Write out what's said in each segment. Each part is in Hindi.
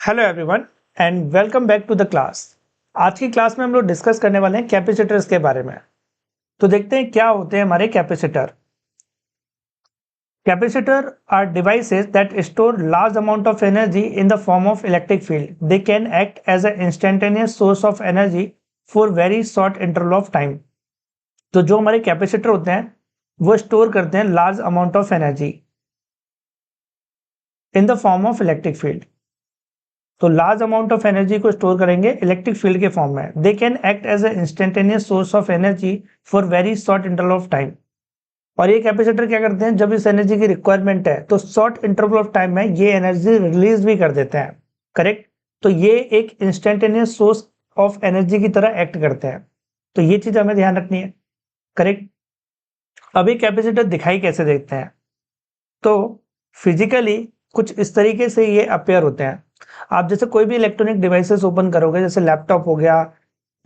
Hello everyone and welcome back to the class. आज की क्लास में हम लोग डिस्कस करने वाले हैं कैपेसिटर्स के बारे में। तो देखते हैं क्या होते हैं हमारे capacitor. Capacitor are devices that store large amount of energy in the form of electric field. They can act as a instantaneous source of energy for very short interval of time. तो जो हमारे कैपेसिटर होते हैं वो स्टोर करते हैं large amount of energy in the form of electric field. तो लार्ज अमाउंट ऑफ एनर्जी को स्टोर करेंगे इलेक्ट्रिक फील्ड के फॉर्म में। They can act as a instantaneous source of energy for very short interval of time. और ये कैपेसिटर क्या करते हैं, जब इस एनर्जी की रिक्वायरमेंट है तो शॉर्ट इंटरवल ऑफ टाइम में ये एनर्जी रिलीज भी कर देते हैं। करेक्ट। तो ये एक इंस्टेंटेनियस सोर्स ऑफ एनर्जी की तरह एक्ट करते हैं। तो ये चीज हमें ध्यान रखनी है। करेक्ट। अब ये कैपेसिटर दिखाई कैसे देते हैं, तो फिजिकली कुछ इस तरीके से ये अपेयर होते हैं। आप जैसे कोई भी इलेक्ट्रॉनिक डिवाइसेस ओपन करोगे, जैसे लैपटॉप हो गया,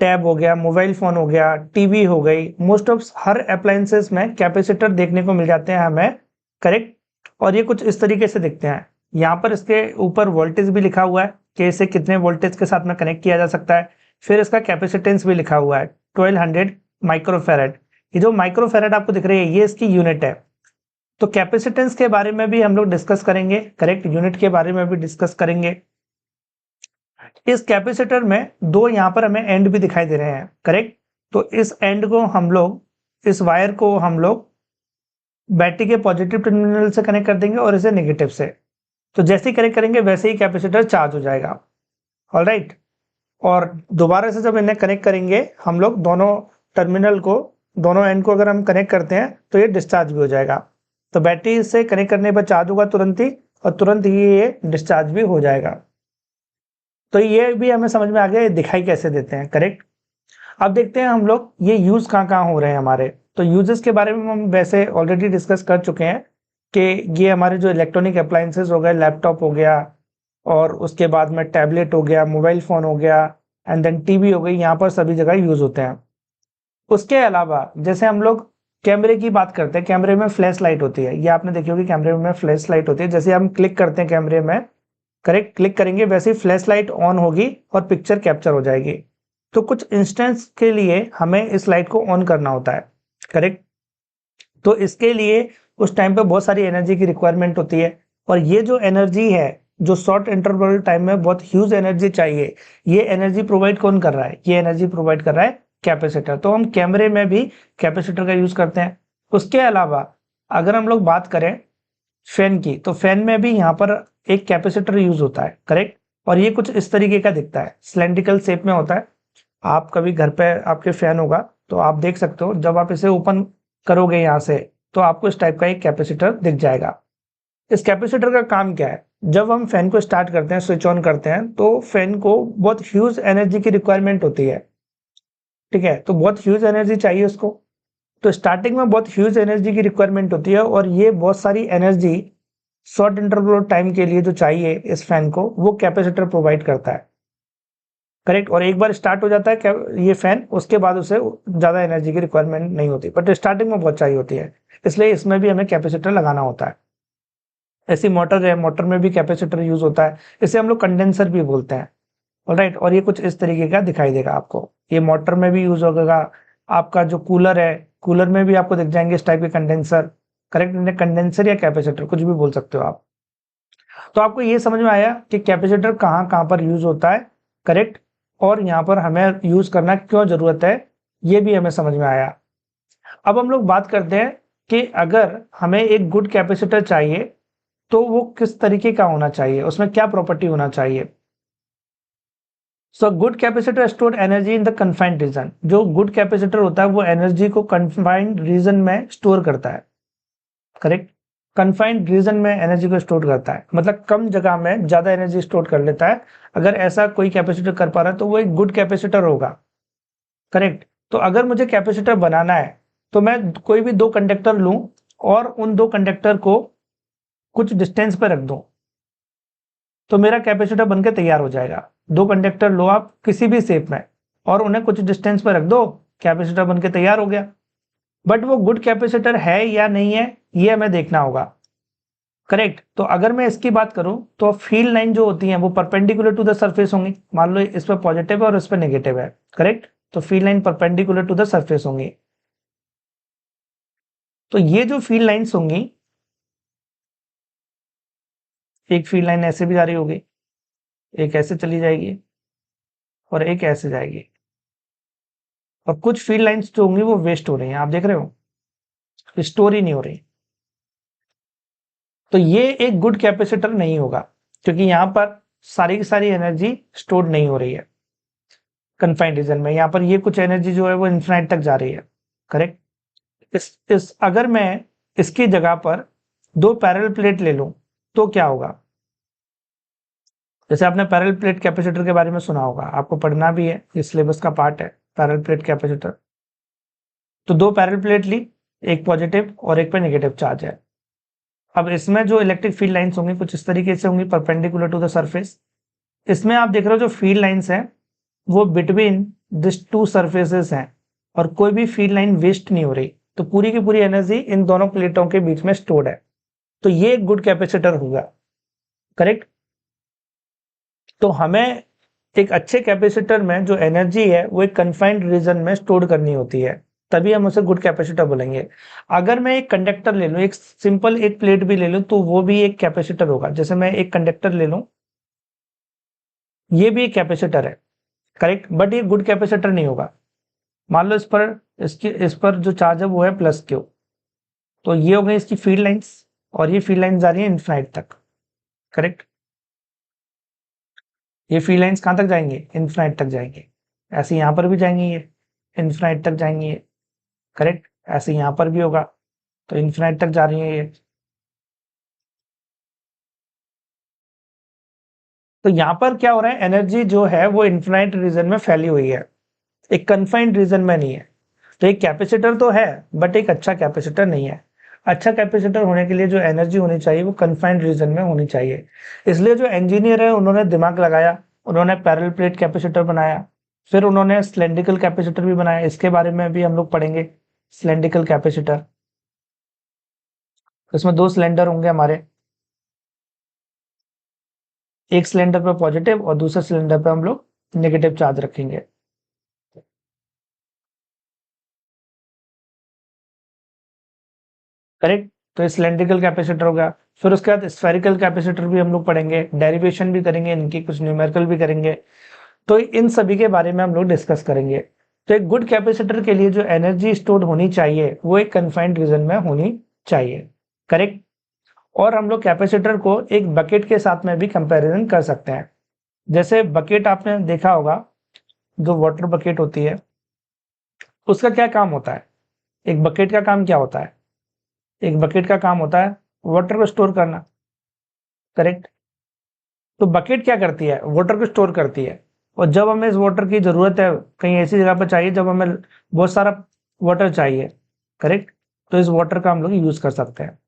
टैब हो गया, मोबाइल फोन हो गया, टीवी हो गई, मोस्ट ऑफ हर अप्लायंसेस में कैपेसिटर देखने को मिल जाते हैं हमें। करेक्ट। और ये कुछ इस तरीके से दिखते हैं। यहाँ पर इसके ऊपर वोल्टेज भी लिखा हुआ है कि इसे कितने वोल्टेज के साथ में कनेक्ट किया जा सकता है। फिर इसका कैपेसिटेंस भी लिखा हुआ है 1200 माइक्रोफेरेड। ये जो माइक्रोफेरेड आपको दिख रही है ये इसकी यूनिट है। तो कैपेसिटेंस के बारे में भी हम लोग डिस्कस करेंगे। करेक्ट। यूनिट के बारे में भी डिस्कस करेंगे। इस कैपेसिटर में दो यहाँ पर हमें एंड भी दिखाई दे रहे हैं। करेक्ट। तो इस एंड को हम लोग, इस वायर को हम लोग बैटरी के पॉजिटिव टर्मिनल से कनेक्ट कर देंगे और इसे नेगेटिव से। तो जैसे ही कनेक्ट करेंगे वैसे ही कैपेसिटर चार्ज हो जाएगा। ऑलराइट। और दोबारा से जब इन्हें कनेक्ट करेंगे हम लोग, दोनों टर्मिनल को, दोनों एंड को अगर हम कनेक्ट करते हैं तो ये डिस्चार्ज भी हो जाएगा। तो बैटरी से कनेक्ट करने पर चार्ज होगा तुरंत ही, और तुरंत ही ये डिस्चार्ज भी हो जाएगा। तो ये भी हमें समझ में आ गया ये दिखाई कैसे देते हैं। करेक्ट। अब देखते हैं हम लोग ये यूज कहाँ कहाँ हो रहे हैं हमारे। तो यूजेस के बारे में हम वैसे ऑलरेडी डिस्कस कर चुके हैं कि ये हमारे जो इलेक्ट्रॉनिक अप्लायंसेस हो गए, लैपटॉप हो गया, और उसके बाद में टैबलेट हो गया, मोबाइल फोन हो गया, एंड देन टीवी हो गई, यहाँ पर सभी जगह यूज होते हैं। उसके अलावा जैसे हम लोग कैमरे की बात करते हैं, कैमरे में फ्लैश लाइट होती है। ये आपने देखी होगी, कैमरे में फ्लैश लाइट होती है। जैसे हम क्लिक करते हैं कैमरे में, करेक्ट, क्लिक करेंगे वैसे ही फ्लैश लाइट ऑन होगी और पिक्चर कैप्चर हो जाएगी। तो कुछ इंस्टेंस के लिए हमें इस लाइट को ऑन करना होता है। करेक्ट। तो इसके लिए उस टाइम पे बहुत सारी एनर्जी की रिक्वायरमेंट होती है, और ये जो एनर्जी है, जो शॉर्ट इंटरवल टाइम में बहुत ह्यूज एनर्जी चाहिए, ये एनर्जी प्रोवाइड कौन कर रहा है? ये एनर्जी प्रोवाइड कर रहा है कैपेसिटर। तो हम कैमरे में भी कैपेसिटर का यूज करते हैं। उसके अलावा अगर हम लोग बात करें फैन की, तो फैन में भी यहाँ पर एक कैपेसिटर यूज होता है। करेक्ट। और ये कुछ इस तरीके का दिखता है, सिलेंड्रिकल शेप में होता है। आप कभी घर पे आपके फैन होगा तो आप देख सकते हो, जब आप इसे ओपन करोगे यहाँ से तो आपको इस टाइप का एक कैपेसिटर दिख जाएगा। इस कैपेसिटर का काम क्या है? जब हम फैन को स्टार्ट करते हैं, स्विच ऑन करते हैं, तो फैन को बहुत ह्यूज एनर्जी की रिक्वायरमेंट होती है। ठीक है। तो बहुत ह्यूज एनर्जी चाहिए उसको। तो स्टार्टिंग में बहुत ह्यूज एनर्जी की रिक्वायरमेंट होती है, और ये बहुत सारी energy short interval of time के लिए जो चाहिए इस फैन को, वो कैपेसिटर प्रोवाइड करता है। करेक्ट। और एक बार स्टार्ट हो जाता है ये फैन, उसके बाद उसे ज्यादा एनर्जी की रिक्वायरमेंट नहीं होती, बट स्टार्टिंग में बहुत चाहिए होती है, इसलिए इसमें भी हमें कैपेसिटर लगाना होता है। ऐसी मोटर है, मोटर में भी कैपेसिटर यूज होता है, इसे हम लोग कंडेंसर भी बोलते हैं। ऑलराइट। और ये कुछ इस तरीके का दिखाई देगा आपको, ये मोटर में भी यूज होगा। आपका जो कूलर है, कूलर में भी आपको दिख जाएंगे इस टाइप के कंडेंसर। करेक्ट। कंडेंसर या कैपेसिटर कुछ भी बोल सकते हो आप। तो आपको ये समझ में आया कि कैपेसिटर कहाँ कहाँ पर यूज होता है। करेक्ट। और यहाँ पर हमें यूज करना क्यों जरूरत है, ये भी हमें समझ में आया। अब हम लोग बात करते हैं कि अगर हमें एक गुड कैपेसिटर चाहिए तो वो किस तरीके का होना चाहिए, उसमें क्या प्रॉपर्टी होना चाहिए। So good capacitor store energy in the confined region. जो गुड कैपेसिटर होता है वो एनर्जी को कन्फाइंड रीजन में स्टोर करता है। करेक्ट। कन्फाइंड रीजन में एनर्जी को स्टोर करता है, मतलब कम जगह में ज्यादा एनर्जी स्टोर कर लेता है। अगर ऐसा कोई कैपेसिटर कर पा रहा है तो वो एक गुड कैपेसिटर होगा। करेक्ट। तो अगर मुझे कैपेसिटर बनाना है तो मैं कोई भी दो कंडक्टर लूं और उन दो कंडक्टर को कुछ डिस्टेंस पर रख दूं, तो मेरा कैपेसिटर बनकर तैयार हो जाएगा। दो कंडक्टर लो आप किसी भी शेप में और उन्हें कुछ डिस्टेंस पर रख दो, कैपेसिटर बनकर तैयार हो गया। बट वो गुड कैपेसिटर है या नहीं है, ये हमें देखना होगा। करेक्ट। तो अगर मैं इसकी बात करूं तो फील्ड लाइन जो होती है वो परपेंडिकुलर टू द सरफेस होंगी। मान लो इस पर पॉजिटिव है और इस पर नेगेटिव है, करेक्ट। तो field line perpendicular to the surface होंगी। तो ये जो फील्ड लाइंस होंगी, एक फील्ड लाइन ऐसे भी जा रही होगी, एक ऐसे चली जाएगी और एक ऐसे जाएगी, और कुछ फील्ड लाइंस जो होंगी वो वेस्ट हो रही हैं, आप देख रहे हो, स्टोर ही नहीं हो रही। तो ये एक गुड कैपेसिटर नहीं होगा, क्योंकि यहां पर सारी की सारी एनर्जी स्टोर नहीं हो रही है कन्फाइंड रीजन में। यहां पर ये कुछ एनर्जी जो है वो इन्फिनाइट तक जा रही है, करेक्ट। इस अगर मैं इसकी जगह पर दो पैरेलल प्लेट ले लूं तो क्या होगा? जैसे आपने पैरेलल प्लेट कैपेसिटर के बारे में सुना होगा, आपको पढ़ना भी है, ये सिलेबस का पार्ट है, पैरेलल प्लेट कैपेसिटर। तो दो पैरेलल प्लेट ली, एक पॉजिटिव और एक पे नेगेटिव चार्ज है। अब इसमें जो इलेक्ट्रिक फील्ड लाइंस होंगी कुछ इस तरीके से होंगी, परपेंडिकुलर टू द सरफेस। इसमें आप देख रहे हो जो फील्ड लाइंस हैं वो बिटवीन दिस टू सरफेसेस हैं, और कोई भी फील्ड लाइन वेस्ट नहीं हो रही। तो पूरी की पूरी एनर्जी इन दोनों प्लेटों के बीच में स्टोर्ड है। तो ये एक गुड कैपेसिटर होगा, करेक्ट। तो हमें एक अच्छे कैपेसिटर में जो एनर्जी है वो एक कन्फाइंड रीजन में स्टोर करनी होती है, तभी हम उसे गुड कैपेसिटर बोलेंगे। अगर मैं एक कंडक्टर ले लूं, एक सिंपल एक प्लेट भी ले लूं, तो वो भी एक कैपेसिटर होगा। जैसे मैं एक कंडक्टर ले लूं, ये भी एक कैपेसिटर है, करेक्ट, बट ये गुड कैपेसिटर नहीं होगा। मान लो इस पर जो चार्ज है वो है प्लस क्यू। तो ये हो गई इसकी फील्ड लाइंस, और ये फील्ड लाइंस जा रही है इनफाइनाइट तक, करेक्ट। ये फील्ड लाइंस कहां तक जाएंगे? इनफाइनाइट तक जाएंगे। ऐसे यहां पर भी जाएंगे, ये इनफाइनाइट तक जाएंगे ये, करेक्ट। ऐसे यहां पर भी होगा, तो इनफाइनाइट तक जा रही है ये। तो यहां पर क्या हो रहा है, एनर्जी जो है वो इनफाइनाइट रीजन में फैली हुई है, एक कन्फाइंड रीजन में नहीं है। तो एक कैपेसिटर तो है, बट एक अच्छा कैपेसिटर नहीं है। अच्छा कैपेसिटर होने के लिए जो एनर्जी होनी चाहिए वो कन्फाइंड रीजन में होनी चाहिए। इसलिए जो इंजीनियर है उन्होंने दिमाग लगाया, उन्होंने पैरेलल प्लेट कैपेसिटर बनाया, फिर उन्होंने सिलेंड्रिकल कैपेसिटर भी बनाया। इसके बारे में भी हम लोग पढ़ेंगे, सिलेंड्रिकल कैपेसिटर। इसमें दो सिलेंडर होंगे हमारे, एक सिलेंडर पर पॉजिटिव और दूसरे सिलेंडर पर हम लोग नेगेटिव चार्ज रखेंगे। करेक्ट। तो ये सिलेंड्रिकल कैपेसिटर होगा। फिर उसके बाद स्फेरिकल कैपेसिटर भी हम लोग पढ़ेंगे, डेरिवेशन भी करेंगे इनकी, कुछ न्यूमेरिकल भी करेंगे। तो इन सभी के बारे में हम लोग डिस्कस करेंगे। तो एक गुड कैपेसिटर के लिए जो एनर्जी स्टोर होनी चाहिए वो एक कन्फाइंड रीजन में होनी चाहिए, करेक्ट। और हम लोग कैपेसिटर को एक बकेट के साथ में भी कंपैरिजन कर सकते हैं। जैसे बकेट आपने देखा होगा, जो वाटर बकेट होती है उसका क्या काम होता है? एक बकेट का काम क्या होता है? एक बकेट का काम होता है वाटर को स्टोर करना, करेक्ट। तो बकेट क्या करती है? वाटर को स्टोर करती है। और जब हमें इस वाटर की जरूरत है, कहीं ऐसी जगह पर चाहिए जब हमें बहुत सारा वाटर चाहिए, करेक्ट, तो इस वाटर का हम लोग यूज कर सकते हैं।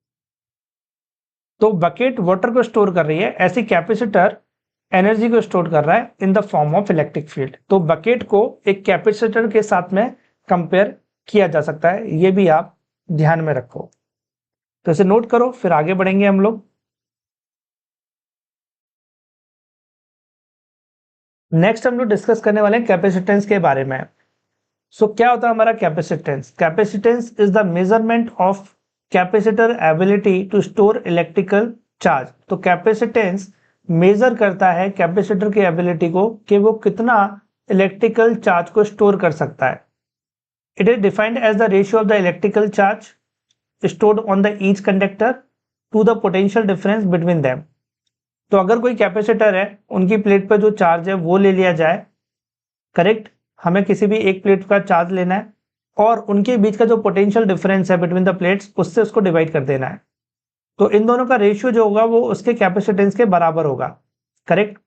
तो बकेट वाटर को स्टोर कर रही है, ऐसी कैपेसिटर एनर्जी को स्टोर कर रहा है इन the form of electric field. तो बकेट को एक कैपेसिटर के साथ में कंपेयर किया जा सकता है, ये भी आप ध्यान में रखो। तो इसे नोट करो, फिर आगे बढ़ेंगे हम लोग। नेक्स्ट हम लोग डिस्कस करने वाले हैं कैपेसिटेंस के बारे में। सो क्या होता है हमारा capacitance? Capacitance is the measurement of capacitor ability to store electrical charge. तो कैपेसिटेंस मेजर करता है कैपेसिटर की एबिलिटी को कि वो कितना इलेक्ट्रिकल चार्ज को स्टोर कर सकता है। It is defined as the ratio of the electrical charge stored on the each conductor to the potential difference between them। तो अगर कोई कैपेसिटर है, उनकी प्लेट पर जो चार्ज है वो ले लिया जाए, करेक्ट। हमें किसी भी एक प्लेट का चार्ज लेना है और उनके बीच का जो पोटेंशियल डिफरेंस है बिटवीन द प्लेट्स, उससे उसको डिवाइड कर देना है। तो इन दोनों का रेशियो जो होगा वो उसके कैपेसिटेंस के बराबर होगा, करेक्ट।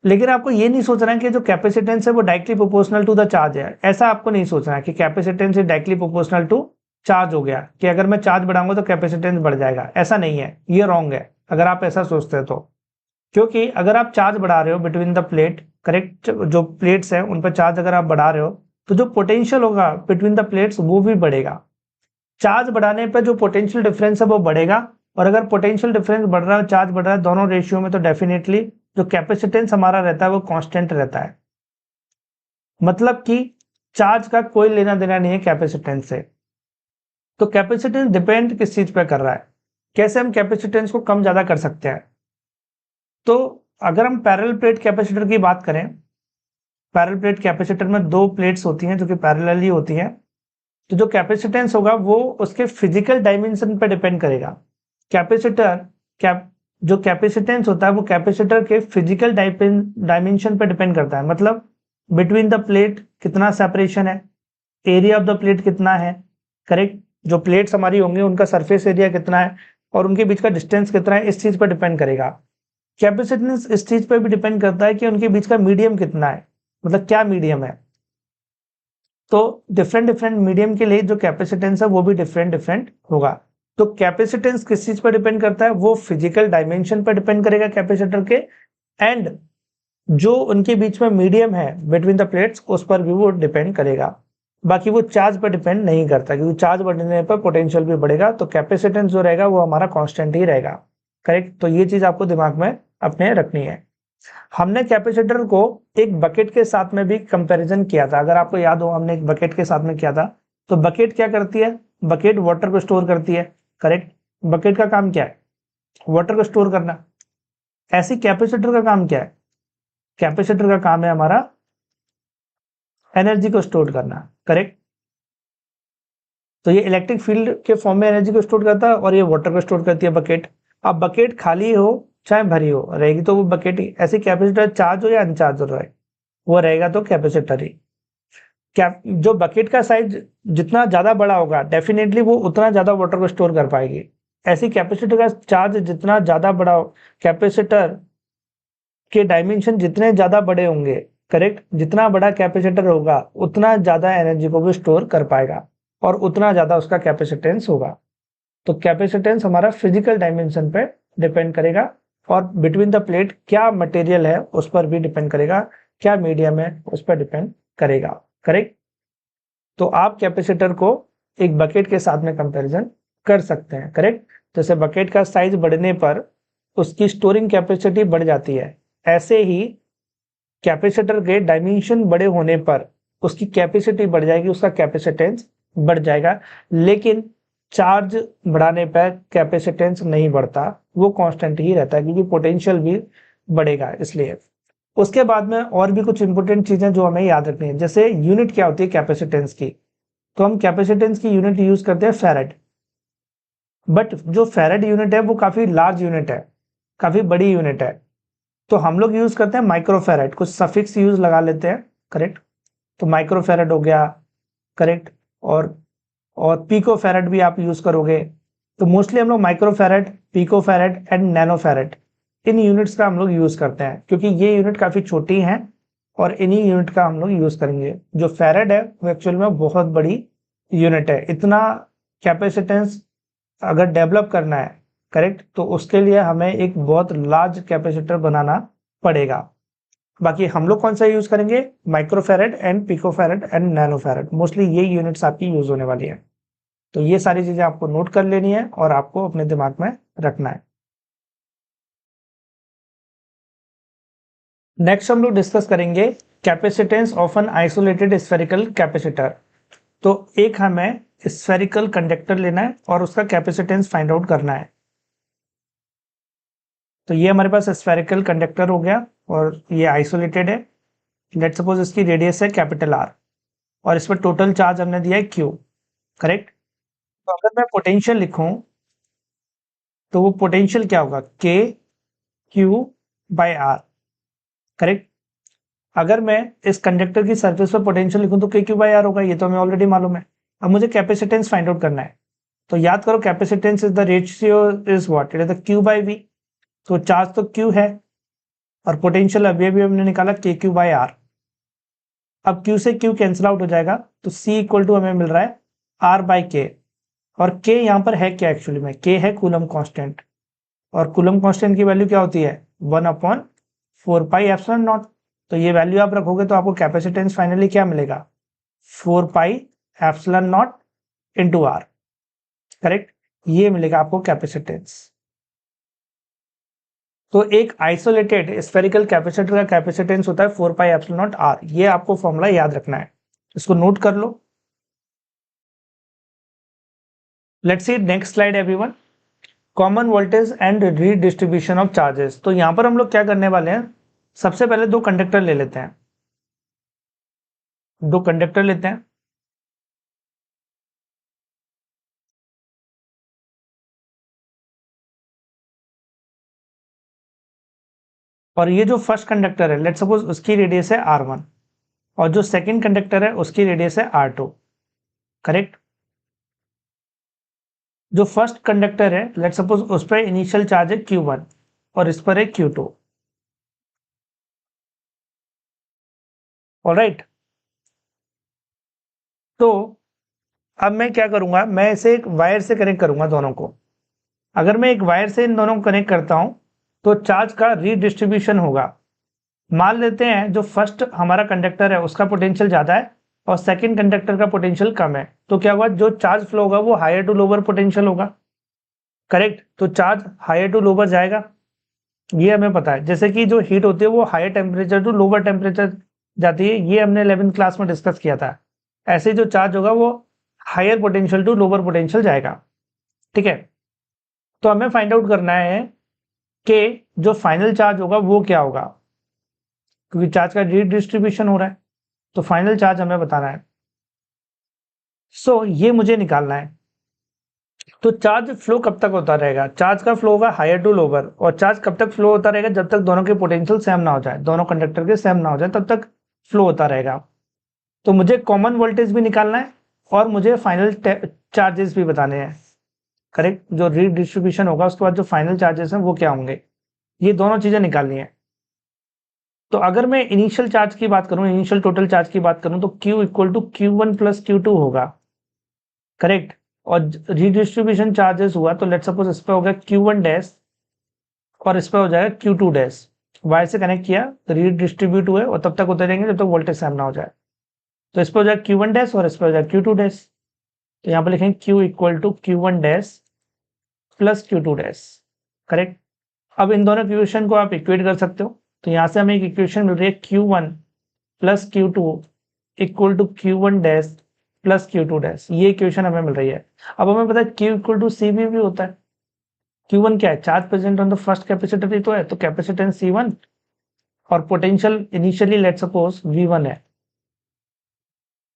लेकिन आपको ये नहीं सोचना है कि जो कैपेसिटेंस है वो directly proportional to the charge है। ऐसा आपको नहीं सोचना है कि capacitance is directly proportional to charge हो गया, कि अगर मैं चार्ज बढ़ाऊंगा तो कैपेसिटेंस बढ़ जाएगा। ऐसा नहीं है, ये रॉन्ग है अगर आप ऐसा सोचते हैं तो। क्योंकि अगर आप चार्ज बढ़ा रहे हो बिटवीन द प्लेट, करेक्ट, जो प्लेट्स है उन पर चार्ज अगर आप बढ़ा रहे हो तो जो पोटेंशियल होगा बिटवीन द प्लेट्स वो भी बढ़ेगा। चार्ज बढ़ाने पर जो पोटेंशियल डिफरेंस है वो बढ़ेगा, और अगर पोटेंशियल डिफरेंस बढ़ रहा है, चार्ज बढ़ रहा है दोनों रेशियो में, तो डेफिनेटली जो कैपेसिटेंस हमारा रहता है वो कांस्टेंट रहता है। मतलब कि चार्ज का कोई लेना देना नहीं है कैपेसिटेंस से। तो कैपेसिटेंस डिपेंड किस चीज पे कर रहा है, कैसे हम कैपेसिटेंस को कम ज्यादा कर सकते हैं। तो अगर हम पैरेलल प्लेट कैपेसिटर की बात करें, पैरेलल प्लेट कैपेसिटर में दो प्लेट्स होती हैं जो कि पैरेलली होती हैं, तो जो कैपेसिटेंस होगा वो उसके फिजिकल डायमेंशन पर डिपेंड करेगा। कैपेसिटर कैप जो कैपेसिटेंस होता है वो कैपेसिटर के फिजिकल डायमेंशन पर डिपेंड करता है। मतलब बिटवीन द प्लेट कितना सेपरेशन है, एरिया ऑफ द प्लेट कितना है, करेक्ट, जो प्लेट्स हमारी होंगी उनका सरफेस एरिया कितना है और उनके बीच का डिस्टेंस कितना है, इस चीज पर डिपेंड करेगा। कैपेसिटेंस इस चीज पर भी डिपेंड करता है कि उनके बीच का मीडियम कितना है, मतलब क्या मीडियम है। तो डिफरेंट डिफरेंट मीडियम के लिए जो कैपेसिटेंस है वो भी डिफरेंट डिफरेंट होगा। तो कैपेसिटेंस किस चीज पर डिपेंड करता है, वो फिजिकल डायमेंशन पर डिपेंड करेगा कैपेसिटर के, एंड जो उनके बीच में मीडियम है बिटवीन द प्लेट्स उस पर भी वो डिपेंड करेगा। बाकी वो चार्ज पर डिपेंड नहीं करता, क्योंकि चार्ज बढ़ने पर पोटेंशियल भी बढ़ेगा, तो कैपेसिटेंस जो रहेगा वो हमारा कांस्टेंट ही रहेगा। करेक्ट, तो ये चीज आपको दिमाग में अपने रखनी है। हमने कैपेसिटर को एक बकेट के साथ में भी कंपैरिजन किया था, अगर आपको याद हो हमने एक बकेट के साथ में किया था। तो बकेट क्या करती है, बकेट वाटर को स्टोर करती है। करेक्ट, बकेट का काम क्या है, वाटर को स्टोर करना। ऐसी कैपेसिटर का काम क्या है, कैपेसिटर का काम है हमारा एनर्जी को स्टोर करना। करेक्ट, तो ये इलेक्ट्रिक फील्ड के फॉर्म में एनर्जी को स्टोर करता है और ये वाटर को स्टोर करती है बकेट। अब बकेट खाली हो चाहे भरी हो रहेगी तो वो बकेट ही। ऐसी कैपेसिटर चार्ज हो या अनचार्ज हो रहे वो रहेगा तो कैपेसिटर ही। जो बकेट का साइज जितना ज्यादा बड़ा होगा डेफिनेटली वो उतना ज्यादा वाटर को स्टोर कर पाएगी। ऐसी कैपेसिटर का चार्ज जितना ज्यादा बड़ा हो, कैपेसिटर के डायमेंशन जितने ज्यादा बड़े होंगे, करेक्ट, जितना बड़ा कैपेसिटर होगा उतना ज्यादा एनर्जी को भी स्टोर कर पाएगा और उतना ज्यादा उसका कैपेसिटेंस होगा। तो कैपेसिटेंस हमारा फिजिकल डायमेंशन पे डिपेंड करेगा और बिटवीन द प्लेट क्या मटेरियल है उस पर भी डिपेंड करेगा, क्या मीडियम है उस पर डिपेंड करेगा। करेक्ट, तो आप कैपेसिटर को एक बकेट के साथ में कंपैरिजन कर सकते हैं। करेक्ट, जैसे बकेट का साइज बढ़ने पर उसकी स्टोरिंग कैपेसिटी बढ़ जाती है, ऐसे ही कैपेसिटर के डायमेंशन बड़े होने पर उसकी कैपेसिटी बढ़ जाएगी, उसका कैपेसिटेंस बढ़ जाएगा। लेकिन चार्ज बढ़ाने पर कैपेसिटेंस नहीं बढ़ता, वो कांस्टेंट ही रहता है क्योंकि पोटेंशियल भी बढ़ेगा इसलिए। उसके बाद में और भी कुछ इंपॉर्टेंट चीजें जो हमें याद रखनी है, जैसे यूनिट क्या होती है कैपेसिटेंस की। तो हम कैपेसिटेंस की यूनिट यूज करते हैं फैरेड, बट जो फैरेड यूनिट है वो काफी लार्ज यूनिट है, काफी बड़ी यूनिट है। तो हम लोग यूज करते हैं माइक्रोफैरेड, कुछ सफिक्स यूज लगा लेते हैं। करेक्ट, तो माइक्रोफैरेड हो गया। करेक्ट, और पिकोफैरेड भी आप यूज करोगे। तो मोस्टली हम लोग माइक्रोफैरेड, पिकोफैरेड एंड नैनोफैरेड इन यूनिट्स का हम लोग यूज करते हैं क्योंकि ये यूनिट काफी छोटी हैं और इन्हीं यूनिट का हम लोग यूज करेंगे। जो फैरेड है वो एक्चुअल में बहुत बड़ी यूनिट है। इतना कैपेसिटेंस अगर डेवलप करना है, करेक्ट, तो उसके लिए हमें एक बहुत लार्ज कैपेसिटर बनाना पड़ेगा। बाकी हम लोग कौन सा यूज करेंगे, microfarad and picofarad and nanofarad, mostly ये यूनिट्स आपकी यूज होने वाली है। तो ये सारी चीजें आपको नोट कर लेनी है और आपको अपने दिमाग में रखना है। नेक्स्ट हम लोग डिस्कस करेंगे capacitance of an isolated spherical capacitor. तो एक हमें स्फेरिकल कंडक्टर लेना है और उसका कैपेसिटेंस फाइंड आउट करना है। तो ये हमारे पास स्फेरिकल कंडक्टर हो गया और ये आइसोलेटेड है। लेट्स सपोज इसकी रेडियस है कैपिटल आर और इस पर टोटल चार्ज हमने दिया है क्यू। करेक्ट, तो अगर मैं पोटेंशियल लिखूं तो वो पोटेंशियल क्या होगा, के क्यू बाय आर। करेक्ट, अगर मैं इस कंडक्टर की सरफेस पर पोटेंशियल लिखूं तो के क्यू बाय आर होगा, ये तो हमें ऑलरेडी मालूम है। अब मुझे कैपेसिटेंस फाइंड आउट करना है। तो याद करो capacitance is the ratio is what, it is the Q by V. तो चार्ज तो क्यू है और पोटेंशियल अभी अभी हमने निकाला के क्यू बाय आर। अब क्यू से क्यू कैंसिल आउट हो जाएगा तो सी इक्वल टू हमें मिल रहा है आर बाय के। और के यहाँ पर है क्या, एक्चुअली में के है कूलम कांस्टेंट और कूलम कांस्टेंट की वैल्यू क्या होती है 1/4 पाई एप्सिलॉन नॉट। तो ये वैल्यू आप रखोगे तो आपको कैपेसिटेंस फाइनली क्या मिलेगा 4 pi epsilon naught into R. Correct, ये मिलेगा आपको कैपेसिटेंस। तो एक आइसोलेटेड स्फेरिकल कैपेसिटर का कैपेसिटेंस होता है 4 पाई एप्सिलॉन नॉट आर। ये आपको फॉर्मूला याद रखना है, इसको नोट कर लो। Let's see next slide everyone. Common voltage and redistribution of charges. तो यहां पर हम लोग क्या करने वाले हैं, सबसे पहले दो कंडक्टर ले लेते हैं, दो कंडक्टर लेते हैं। और ये जो फर्स्ट कंडक्टर है, लेट्स सपोज उसकी रेडियस है r1, और जो सेकंड कंडक्टर है उसकी रेडियस है r2, करेक्ट। जो फर्स्ट कंडक्टर है, लेट्स सपोज उस पर इनिशियल चार्ज है q1 और इस पर है q2, ऑलराइट। तो अब मैं क्या करूंगा, मैं इसे एक वायर से कनेक्ट करूंगा दोनों को। अगर मैं एक वायर से इन दोनों को कनेक्ट करता हूं तो चार्ज का रीडिस्ट्रीब्यूशन होगा। मान लेते हैं जो फर्स्ट हमारा कंडक्टर है उसका पोटेंशियल ज्यादा है और सेकंड कंडक्टर का पोटेंशियल कम है, तो क्या होगा, जो चार्ज फ्लो होगा वो हायर टू लोअर पोटेंशियल होगा, करेक्ट। तो चार्ज हायर टू लोअर जाएगा, ये हमें पता है। जैसे कि जो हीट होती है वो higher temperature to lower temperature जाती है, ये हमने 11th क्लास में डिस्कस किया था। ऐसे जो चार्ज होगा वो higher potential to lower potential जाएगा, ठीक है। तो हमें फाइंड आउट करना है कि जो फाइनल चार्ज होगा वो क्या होगा, क्योंकि चार्ज का रीडिस्ट्रीब्यूशन हो रहा है, तो फाइनल चार्ज हमें बताना है। सो ये मुझे निकालना है। तो चार्ज फ्लो कब तक होता रहेगा, चार्ज का फ्लो होगा हायर टू लोअर, और चार्ज कब तक फ्लो होता रहेगा, जब तक दोनों के पोटेंशियल सेम ना हो जाए, दोनों कंडक्टर के सेम ना हो जाए तब तक फ्लो होता रहेगा। तो मुझे कॉमन वोल्टेज भी निकालना है और मुझे फाइनल चार्जेस भी बताने हैं, करेक्ट। जो रीडिस्ट्रीब्यूशन होगा उसके बाद जो फाइनल चार्जेस हैं वो क्या होंगे, ये दोनों चीजें निकालनी है। तो अगर मैं इनिशियल चार्ज की बात करूं, इनिशियल टोटल चार्ज की बात करूं, तो Q equal to Q1 plus Q2 होगा, करेक्ट। और रीडिस्ट्रीब्यूशन चार्जेस हुआ तो लेट्स सपोज इस पे हो गया Q1 डैश और इस पे हो जाएगा Q2 डैश। वाई से कनेक्ट किया तो रीडिस्ट्रीब्यूट हुए और तब तक होते रहेंगे जब तक वोल्टेज सेम ना हो जाए। तो इस पे हो जाएगा Q1 डैश और इस पे हो जाएगा Q2 डैश। तो यहाँ पे लिखेंगे Q equal to Q1 dash plus Q2 dash, correct. अब इन दोनों इक्वेशन को आप इक्वेट कर सकते हो। तो यहाँ से हमें एक इक्वेशन मिल रही है Q1 plus Q2 equal to Q1 dash plus Q2 dash, ये इक्वेशन हमें मिल रही है। अब हमें पता है Q इक्वल टू CV भी होता है। Q1 क्या है, charge present on the first capacitor ही तो है, तो कैपेसिटेंस C1 और potential initially let's suppose V1 है,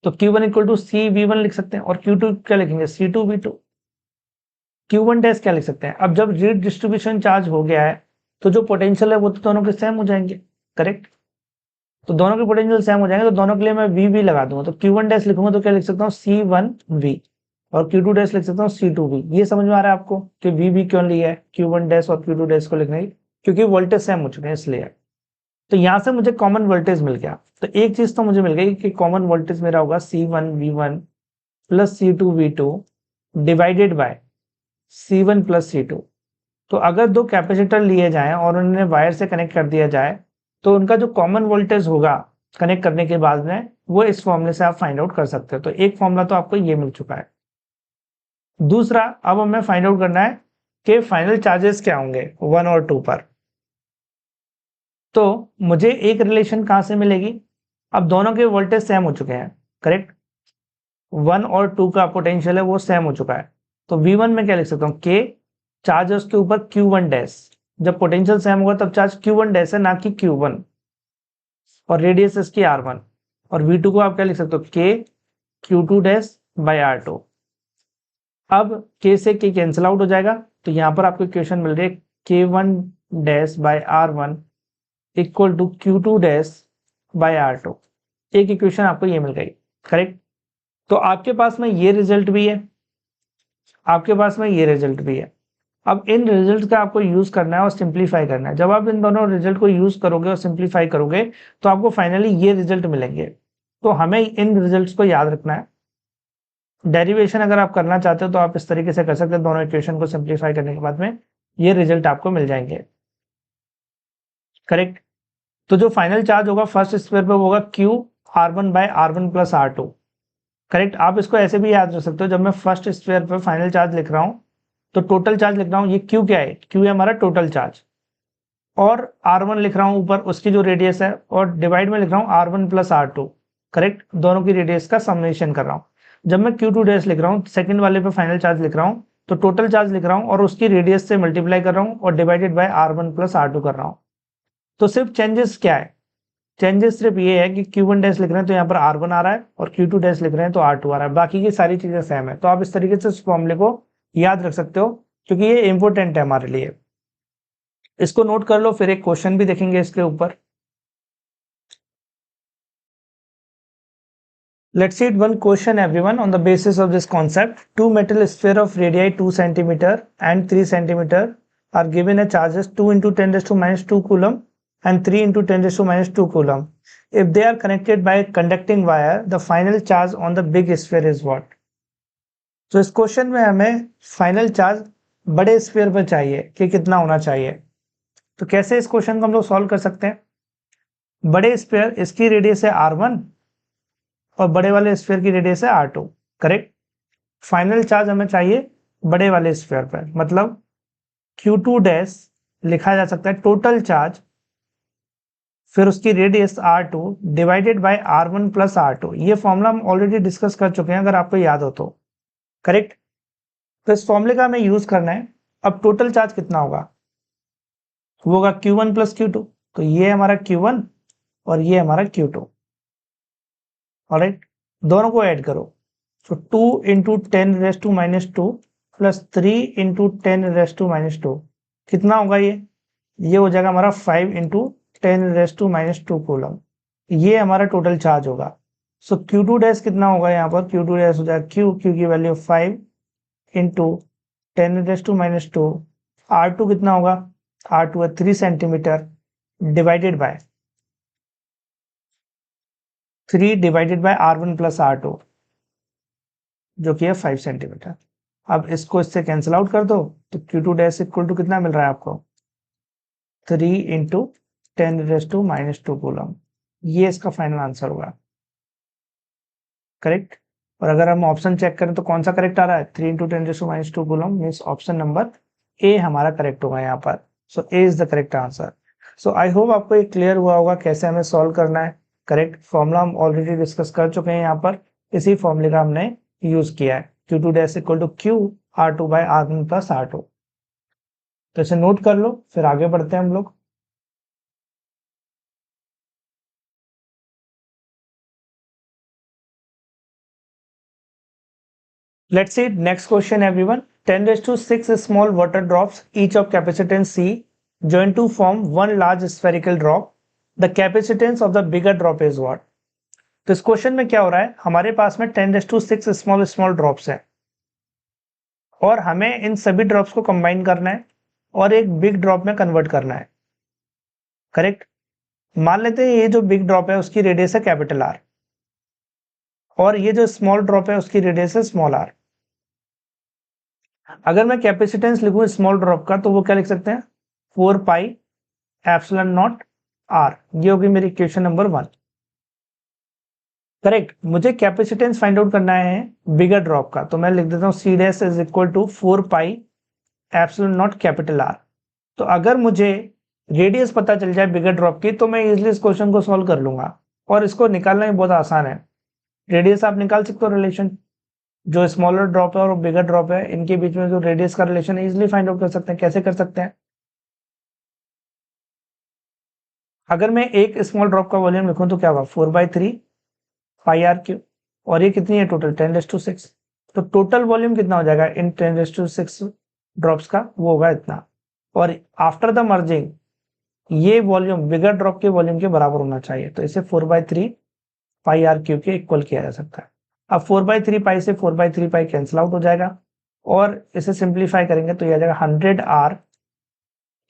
तो Q1 इक्वल टू CV1 लिख सकते हैं। और Q2 क्या लिखेंगे, C2V2। Q1 डैश क्या लिख सकते हैं, अब जब रीडिस्ट्रीब्यूशन चार्ज हो गया है तो जो पोटेंशियल है वो तो दोनों के सेम हो जाएंगे, करेक्ट। तो दोनों के पोटेंशियल सेम हो जाएंगे, तो दोनों के लिए मैं V भी लगा दूंगा। तो Q1 डैश लिखूंगा तो क्या लिख सकता हूँ, C1V, और Q2 डैश लिख सकता हूँ C2V। ये समझ में आ रहा है आपको कि V क्यों लिया है Q1 डैश और Q2 डैश को लिखने की, क्योंकि वोल्टेज सेम हो चुके हैं इसलिए। तो यहाँ से मुझे कॉमन वोल्टेज मिल गया। तो एक चीज तो मुझे मिल गई कि कॉमन वोल्टेज मेरा होगा C1V1 plus C2V2 divided by C1 plus C2। तो अगर दो कैपेसिटर लिए जाएं और उन्हें वायर से कनेक्ट कर दिया जाए तो उनका जो कॉमन वोल्टेज होगा कनेक्ट करने के बाद में, वो इस फॉर्मूले से आप फाइंड आउट कर सकते हो। तो एक फॉर्मूला तो आपको ये मिल चुका है। दूसरा, अब हमें फाइंड आउट करना है कि फाइनल चार्जेस क्या होंगे 1 और 2 पर। तो मुझे एक रिलेशन कहां से मिलेगी, अब दोनों के वोल्टेज सेम हो चुके हैं, करेक्ट। 1 और 2 का पोटेंशियल है वो सेम हो चुका है। तो V1 में क्या लिख सकता हूँ, K चार्ज है उसके ऊपर Q1 डैश, जब पोटेंशियल सेम होगा तब चार्ज Q1 डैश है ना कि Q1, और रेडियस इसकी R1। और V2 को आप क्या लिख सकते हो, K Q2 dash by R2। अब K से K कैंसिल आउट हो जाएगा, तो यहां पर आपको इक्वेशन मिल रही है K1 dash by R1 equal to Q2 dash by R2। एक इक्वेशन आपको ये मिल गई, करेक्ट। तो आपके पास में ये रिजल्ट भी है, आपके पास में ये रिजल्ट भी है। अब इन रिजल्ट का आपको यूज करना है और सिंप्लीफाई करना है। जब आप इन दोनों रिजल्ट को यूज करोगे और सिंप्लीफाई करोगे तो आपको फाइनली ये रिजल्ट मिलेंगे। तो हमें इन रिजल्ट्स को याद रखना है। डेरिवेशन अगर आप करना चाहते हो तो आप इस तरीके से कर सकते हैं, दोनों इक्वेशन को सिंप्लीफाई करने के बाद में ये रिजल्ट आपको मिल जाएंगे, करेक्ट। तो जो फाइनल चार्ज होगा फर्स्ट स्क्वायर पे होगा Q R1 bye R1 plus R2, correct. आप इसको ऐसे भी याद रख सकते हो, जब मैं फर्स्ट स्क्वायर पे फाइनल चार्ज लिख रहा हूं तो टोटल चार्ज लिख रहा हूँ, ये क्यू क्या है, क्यू है हमारा टोटल चार्ज, और R1 लिख रहा हूँ ऊपर उसकी जो रेडियस है, और डिवाइड में लिख रहा हूँ R1 प्लस R2, करेक्ट, दोनों की रेडियस का समेशन कर रहा हूँ। जब मैं Q2 डैश लिख रहा हूँ, सेकंड वाले पे फाइनल चार्ज लिख रहा हूँ, तो टोटल चार्ज लिख रहा हूँ और उसकी रेडियस से मल्टीप्लाई कर रहा हूँ और divided by R1 plus R2 कर रहा हूँ। तो सिर्फ चेंजेस क्या है, चेंजेस सिर्फ ये है कि Q1 डैश लिख रहे हैं तो यहाँ पर R1 आ रहा है, और Q2 डैश लिख रहे हैं तो R2 आ रहा है, बाकी की सारी चीजें सेम है। तो आप इस तरीके से इस फॉर्मूले को याद रख सकते हो, क्योंकि ये इंपॉर्टेंट है हमारे लिए। इसको नोट कर लो, फिर एक क्वेश्चन भी देखेंगे इसके ऊपर। Let's see one question everyone on the basis of this concept. Two metal sphere of radii 2 cm and 3 cm are given a charges 2 into 10 raised to minus 2 coulomb and 3 into 10 raised to minus 2 coulomb. If they are connected by a conducting wire, the final charge on the big sphere is what? तो इस क्वेश्चन में हमें फाइनल चार्ज बड़े स्फीयर पर चाहिए कि कितना होना चाहिए। तो कैसे इस क्वेश्चन को हम लोग सॉल्व कर सकते हैं? बड़े स्फीयर, इसकी रेडियस है R1 और बड़े वाले स्फीयर की रेडियस है R2, करेक्ट। फाइनल चार्ज हमें चाहिए बड़े वाले स्फीयर पर, मतलब Q2 डैश लिखा जा सकता है टोटल चार्ज, फिर उसकी radius R2 divided by R1 plus R2। ये फॉर्मूला हम ऑलरेडी डिस्कस कर चुके हैं, अगर आपको याद हो तो, करेक्ट। तो इस फॉर्मूले का हमें यूज करना है। अब टोटल चार्ज कितना होगा, वो होगा Q1 प्लस Q2। तो ये हमारा Q1 और ये हमारा Q2, ऑलराइट, दोनों को ऐड करो। तो 2 into 10 raise to minus 2 plus 3 into 10 raise to minus 2, कितना होगा ये हो जाएगा हमारा 5 into 10 raise to minus 2 coulomb. ये हमारा टोटल चार्ज होगा। सो Q2 डैश कितना होगा, यहाँ पर Q2 डैश हो जाएगा Q की value 5 into 10 raise to minus 2, R2 कितना होगा, R2 है 3 centimetre, divided by 3 divided by R1 plus R2 जो कि है 5 सेंटीमीटर। अब इसको इससे कैंसिल आउट कर दो, तो Q2 डैश इक्वल टू कितना मिल रहा है आपको, 3 into 10 raise to minus 2 coulomb. ये इसका फाइनल आंसर होगा, करेक्ट। और अगर हम ऑप्शन चेक करें तो कौन सा करेक्ट आ रहा है, 3 into 10 raise to minus 2 coulomb, means option number A हमारा करेक्ट होगा यहाँ पर। So A is the correct answer. So I hope आपको ये क्लियर हुआ होगा कैसे हमें सॉल्व करना है। करेक्ट फॉर्मूला हम ऑलरेडी डिस्कस कर चुके हैं, यहाँ पर इसी फॉर्मूले का हमने यूज किया है, Q2 dash equal to Q R2 by R1 plus R2। तो इसे नोट कर लो, फिर आगे बढ़ते हैं हम लोग। Let's see next question everyone. 10 raised to 6 small water drops, each of capacitance C, joined to form one large spherical drop. The capacitance of the bigger drop is what? तो इस क्वेश्चन में क्या हो रहा है, हमारे पास में 10 raised to 6 स्मॉल ड्रॉप्स हैं और हमें इन सभी ड्रॉप्स को कंबाइन करना है और एक बिग ड्रॉप में कन्वर्ट करना है, करेक्ट। मान लेते हैं ये जो बिग ड्रॉप है उसकी रेडियस है कैपिटल R और ये जो स्मॉल ड्रॉप है उसकी रेडियस है स्मॉल r। अगर मैं कैपेसिटेंस लिखूं स्मॉल ड्रॉप का तो वो क्या लिख सकते हैं, 4 पाई एप्सिलॉन नॉट r। ये होगी मेरी इक्वेशन नंबर 1, करेक्ट। मुझे कैपेसिटेंस फाइंड आउट करना है बिगर ड्रॉप का, तो मैं लिख देता हूँ C dash is equal to 4 pi epsilon naught capital R। तो अगर मुझे रेडियस पता चल जाए बिगर ड्रॉप की तो मैं इजिली इस क्वेश्चन को सॉल्व कर लूंगा, और इसको निकालना भी बहुत आसान है। रेडियस आप निकाल सकते हो, रिलेशन जो स्मॉलर ड्रॉप है और बिगर ड्रॉप है इनके बीच में जो रेडियस का रिलेशन है इजिली फाइंड आउट कर सकते हैं। कैसे कर सकते हैं, अगर मैं एक स्मॉल ड्रॉप का वॉल्यूम लिखूं तो क्या होगा, 4/3 पाई आर क्यू, और ये कितनी है टोटल 10⁻⁶। तो टोटल वॉल्यूम कितना हो जाएगा इन 10⁻⁶ ड्रॉप्स का, वो होगा इतना। और आफ्टर द मर्जिंग ये वॉल्यूम बिगर ड्रॉप के वॉल्यूम के बराबर होना चाहिए, तो इसे 4/3 पाई आर क्यू के इक्वल किया जा सकता है। अब 4/3 पाई से 4/3 पाई कैंसिल आउट हो जाएगा और इसे सिंप्लीफाई करेंगे तो ये आ जाएगा 100R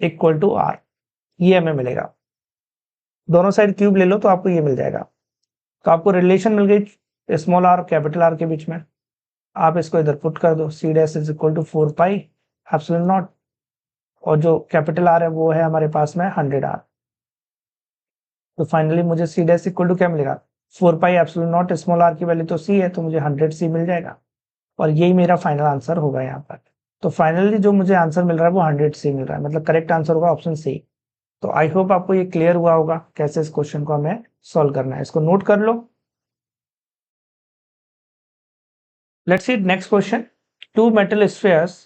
इक्वल टू R, ये हमें मिलेगा। दोनों साइड क्यूब ले लो तो आपको ये मिल जाएगा। तो आपको रिलेशन मिल गई स्मॉल r और कैपिटल R के बीच में। आप इसको इधर पुट कर दो, C dash is equal to 4 pi epsilon naught, और जो कैपिटल R है वो है हमारे पास में 100R। तो फाइनली मुझे C डैश इक्वल टू क्या मिलेगा, 4 pi epsilon not, small r की वैल्यू तो C है तो मुझे 100C मिल जाएगा, और यही मेरा फाइनल आंसर होगा यहाँ पर। तो फाइनली जो मुझे आंसर मिल रहा है वो 100 मिल रहा है, मतलब करेक्ट आंसर होगा ऑप्शन सी। तो आई होप आपको ये क्लियर हुआ होगा कैसे इस क्वेश्चन को हमें सॉल्व करना है, इसको नोट कर लो। Let's see next question. Two metal spheres,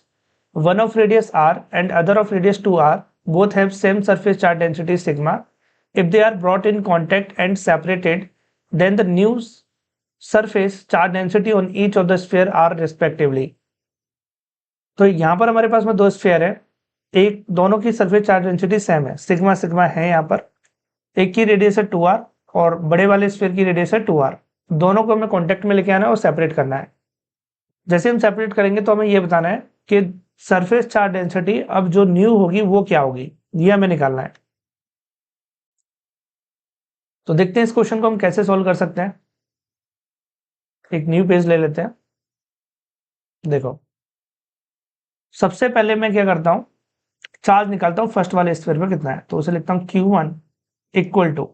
one of radius r and other of radius 2r, both have same surface charge density sigma. If they are brought in contact and separated, then the new surface charge density on each of the sphere are respectively. तो यहाँ पर हमारे पास में दो स्फीयर है, एक दोनों की सरफेस चार्ज डेंसिटी सेम है, सिग्मा सिग्मा है यहाँ पर। एक की रेडियस है 2r और बड़े वाले स्फीयर की रेडियस है 2r। दोनों को हमें कॉन्टेक्ट में लेके आना है और सेपरेट करना है। जैसे हम सेपरेट करेंगे तो हमें ये बताना है कि सरफेस चार्ज डेंसिटी अब जो न्यू होगी वो क्या होगी, ये हमें निकालना है। तो देखते हैं इस क्वेश्चन को हम कैसे सॉल्व कर सकते हैं। एक न्यू पेज ले लेते हैं। देखो, सबसे पहले मैं क्या करता हूं, चार्ज निकालता हूं फर्स्ट वाले स्फीयर पे कितना है, तो उसे लिखता हूं Q1 equal to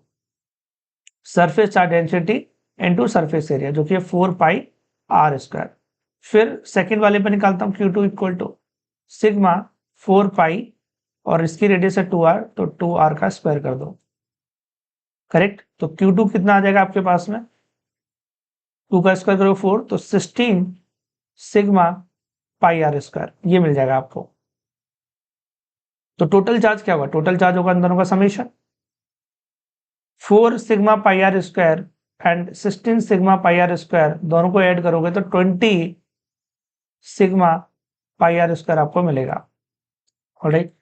surface charge density into surface area, जो कि है 4 पाई r स्क्वायर। फिर सेकंड वाले पे निकालता हूं Q2 इक्वल टू सिग्मा 4 पाई और इसकी रेडियस है 2r, तो 2r का स्क्वायर कर दो। करेक्ट। तो Q2 कितना आ जाएगा आपके पास में, 2 का स्क्वायर करो 4, तो 16 सिग्मा पाई r स्क्वायर, ये मिल जाएगा आपको। तो टोटल चार्ज क्या होगा, टोटल चार्ज होगा इन दोनों का summation 4 sigma pi r square and 16 sigma pi r square, दोनों को ऐड करोगे तो 20 सिग्मा पाई r स्क्वायर आपको मिलेगा। ऑलराइट,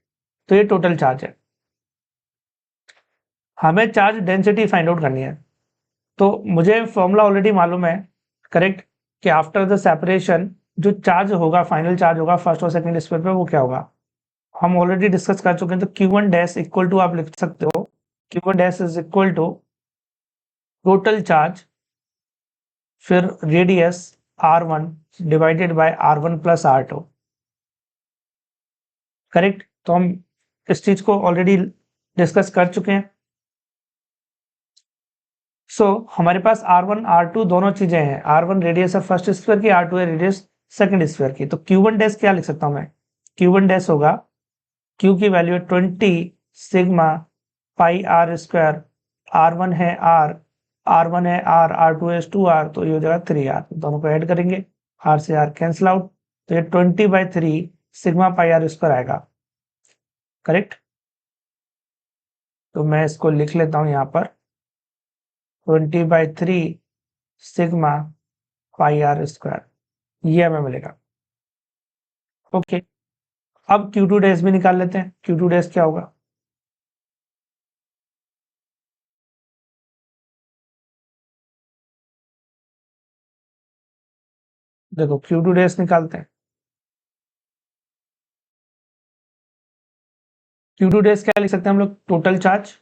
तो ये टोटल चार्ज है। हमें चार्ज डेंसिटी फाइंड आउट करनी है, तो मुझे फॉर्मूला ऑलरेडी मालूम है, करेक्ट, कि आफ्टर द सेपरेशन जो चार्ज होगा, फाइनल चार्ज होगा फर्स्ट और सेकंड स्फीयर पे, वो क्या होगा हम ऑलरेडी डिस्कस कर चुके हैं। तो Q1 डैश इक्वल टू आप लिख सकते हो, Q1 dash is equal to total charge फिर radius R1 divided by R1 plus R2। Correct, तो हम इस चीज को ऑलरेडी डिस्कस कर चुके हैं। सो हमारे पास R1 R2 दोनों चीजें हैं, R1 रेडियस है फर्स्ट स्फीयर की, R2 है रेडियस सेकंड स्फीयर की। तो Q1 डैश क्या लिख सकता हूं मैं, Q1 डैश होगा, Q की वैल्यू है 20 sigma pi r square, R1 है R1 है R, R2 है 2R, तो ये हो जाएगा 3R। दोनों को ऐड करेंगे, R से R कैंसिल आउट, तो ये 20/3 सिग्मा पाई r स्क्वायर आएगा। करेक्ट, तो मैं इसको लिख लेता हूं यहाँ पर 20/3 सिग्मा पाई r स्क्वायर, ये हमें मिलेगा। ओके, अब Q2 डैश भी निकाल लेते हैं। Q2 डैश क्या होगा, देखो Q2 डैश निकालते हैं। Q2 डैश क्या लिख सकते हैं हम लोग, total charge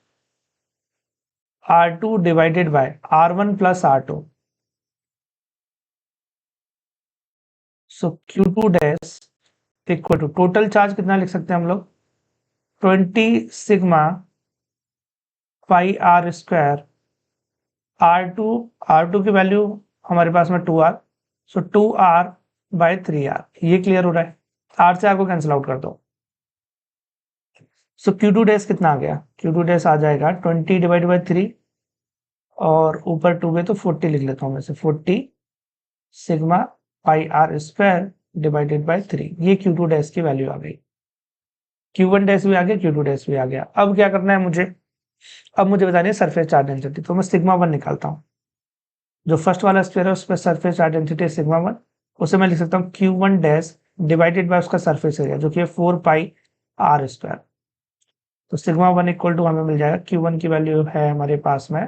R2 divided by R1 plus R2। So Q2 dash equal to total charge कितना लिख सकते हैं हम लोग, 20 sigma pi r square, R2 की वैल्यू हमारे पास में 2r, सो 2r बाय 3r। ये क्लियर हो रहा है, r से r को कैंसिल आउट कर दो। सो Q2 डैश कितना आ गया, Q2 डैश आ जाएगा 20 डिवाइड बाई 3 और ऊपर 2 है तो 40 लिख लेता हूँ मैं से, 40 sigma pi r square divided by 3। ये Q2 डैश की वैल्यू आ गई। Q1 डैश भी आ गया, Q2 डैश भी आ गया। अब क्या करना है मुझे, अब मुझे बतानी है सरफेस चार्ज डेंसिटी। तो मैं सिग्मा 1 निकालता हूँ, जो फर्स्ट वाला स्फीयर है उस पर सरफेस चार्ज डेंसिटी सिग्मा 1, उसे मैं लिख सकता हूँ Q1 डैश डिवाइडेड बाय उसका सरफेस एरिया, जो कि है 4 पाई r स्क्वायर। तो सिग्मा 1 इक्वल टू हमें मिल जाएगा, Q1 की वैल्यू है हमारे पास में,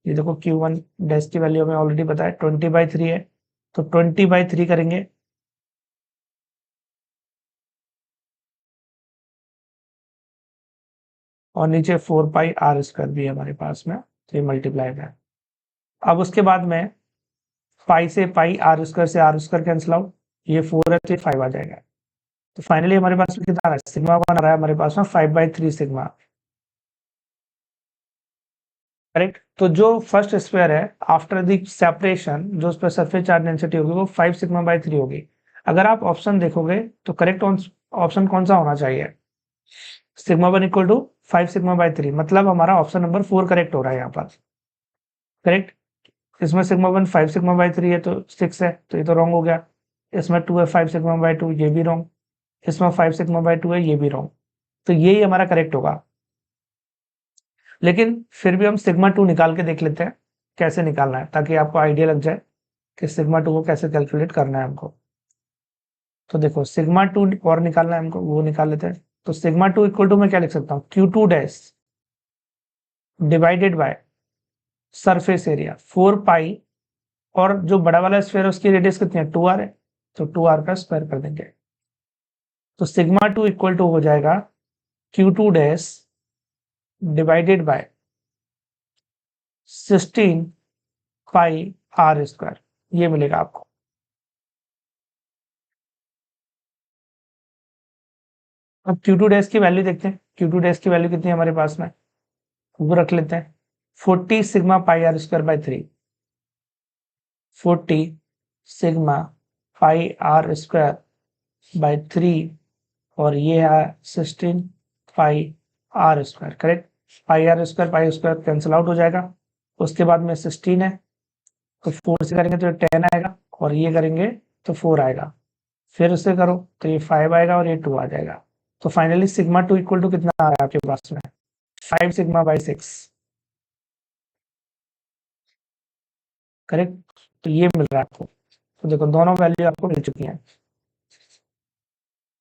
ये देखो Q1 डैश की वैल्यू हमें ऑलरेडी पता है 20/3 है, तो 20/3 करेंगे, और नीचे 4 पाई r स्क्वायर भी है हमारे पास में, तो ये मल्टीप्लाई है। अब उसके बाद में पाई से पाई r स्क्वायर से r स्क्वायर कैंसिल आउट, ये 4 है तो ये 5 आ जाएगा। तो फाइनली हमारे पास में कितना आ रहा है, सिग्मा 1 आ रहा है हमारे पास में 5/3 सिग्मा। करेक्ट, तो जो फर्स्ट स्क्वायर है आफ्टर द सेपरेशन, जो उस पर सरफेस चार्ज डेंसिटी होगी वो 5 सिग्मा बाई 3 होगी। अगर आप ऑप्शन देखोगे तो करेक्ट ऑप्शन कौन सा होना चाहिए, sigma 1 equal to 5 sigma by 3, मतलब हमारा ऑप्शन नंबर 4 करेक्ट हो रहा है यहाँ पर। करेक्ट, इसमें सिग्मा 1 5 सिग्मा बाय 3 है तो 6 है, तो ये तो रॉन्ग हो गया। इसमें 2 है 5 सिग्मा बाय 2, ये भी रॉन्ग। इसमें 5 सिग्मा बाय 2 है, ये भी रॉन्ग। तो यही हमारा करेक्ट होगा। लेकिन फिर भी हम सिग्मा 2 निकाल के देख लेते हैं कैसे निकालना है, ताकि आपको आइडिया लग जाए कि सिग्मा 2 को कैसे कैलकुलेट करना है हमको। तो देखो सिग्मा 2 और निकालना है हमको, वो निकाल लेते हैं। तो सिग्मा 2 इक्वल टू मैं क्या लिख सकता हूँ, Q2 dash divided by surface area 4 पाई, और जो बड़ा वाला स्फीयर है उसकी रेडियस कितनी है, 2r है, तो 2r का स्क्वायर कर देंगे। तो सिग्मा 2 इक्वल टू हो जाएगा Q2 dash divided by 16 pi r square, ये मिलेगा आपको। अब Q2 डैश की वैल्यू देखते हैं, Q2 डैश की वैल्यू कितनी है हमारे पास में, वो रख लेते हैं 40 sigma pi r square by 3, 40 sigma pi r square by 3, और ये है 16 पाई r square. Correct, pi square cancel out हो जाएगा। उसके बाद में 16 है, तो 4 से करेंगे तो 10 आएगा, और ये करेंगे तो 4 आएगा। फिर उसे करो तो ये 5 आएगा और ये 2 आ जाएगा। तो फाइनली सिग्मा 2 इक्वल टू कितना आ रहा है आपके पास में, 5 सिग्मा बाई 6। करेक्ट, तो ये मिल रहा है आपको। तो देखो दोनों वैल्यू आपको मिल चुकी हैं।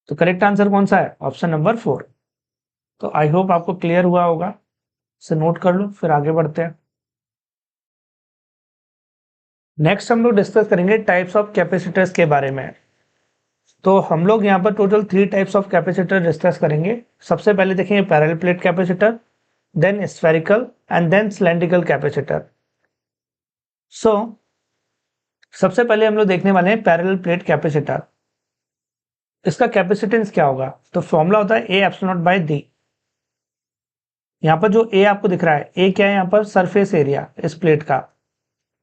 तो करेक्ट आंसर कौन सा है, ऑप्शन नंबर 4। तो आई होप आपको क्लियर हुआ होगा, इसे नोट कर लो, फिर आगे बढ़ते हैं। नेक्स्ट हम लोग डिस्कस करेंगे टाइप्स ऑफ कैपेसिटर्स के बारे में। तो हम लोग यहाँ पर total 3 types of capacitor discuss करेंगे। सबसे पहले देखेंगे parallel plate capacitor, then spherical and then cylindrical capacitor. So सबसे पहले हम लोग देखने वाले हैं पैरेलल प्लेट कैपेसिटर। इसका कैपेसिटेंस क्या होगा, तो फॉर्मूला होता है A epsilon naught by D. यहाँ पर जो ए आपको दिख रहा है, ए क्या है यहाँ पर, सरफेस एरिया इस प्लेट का।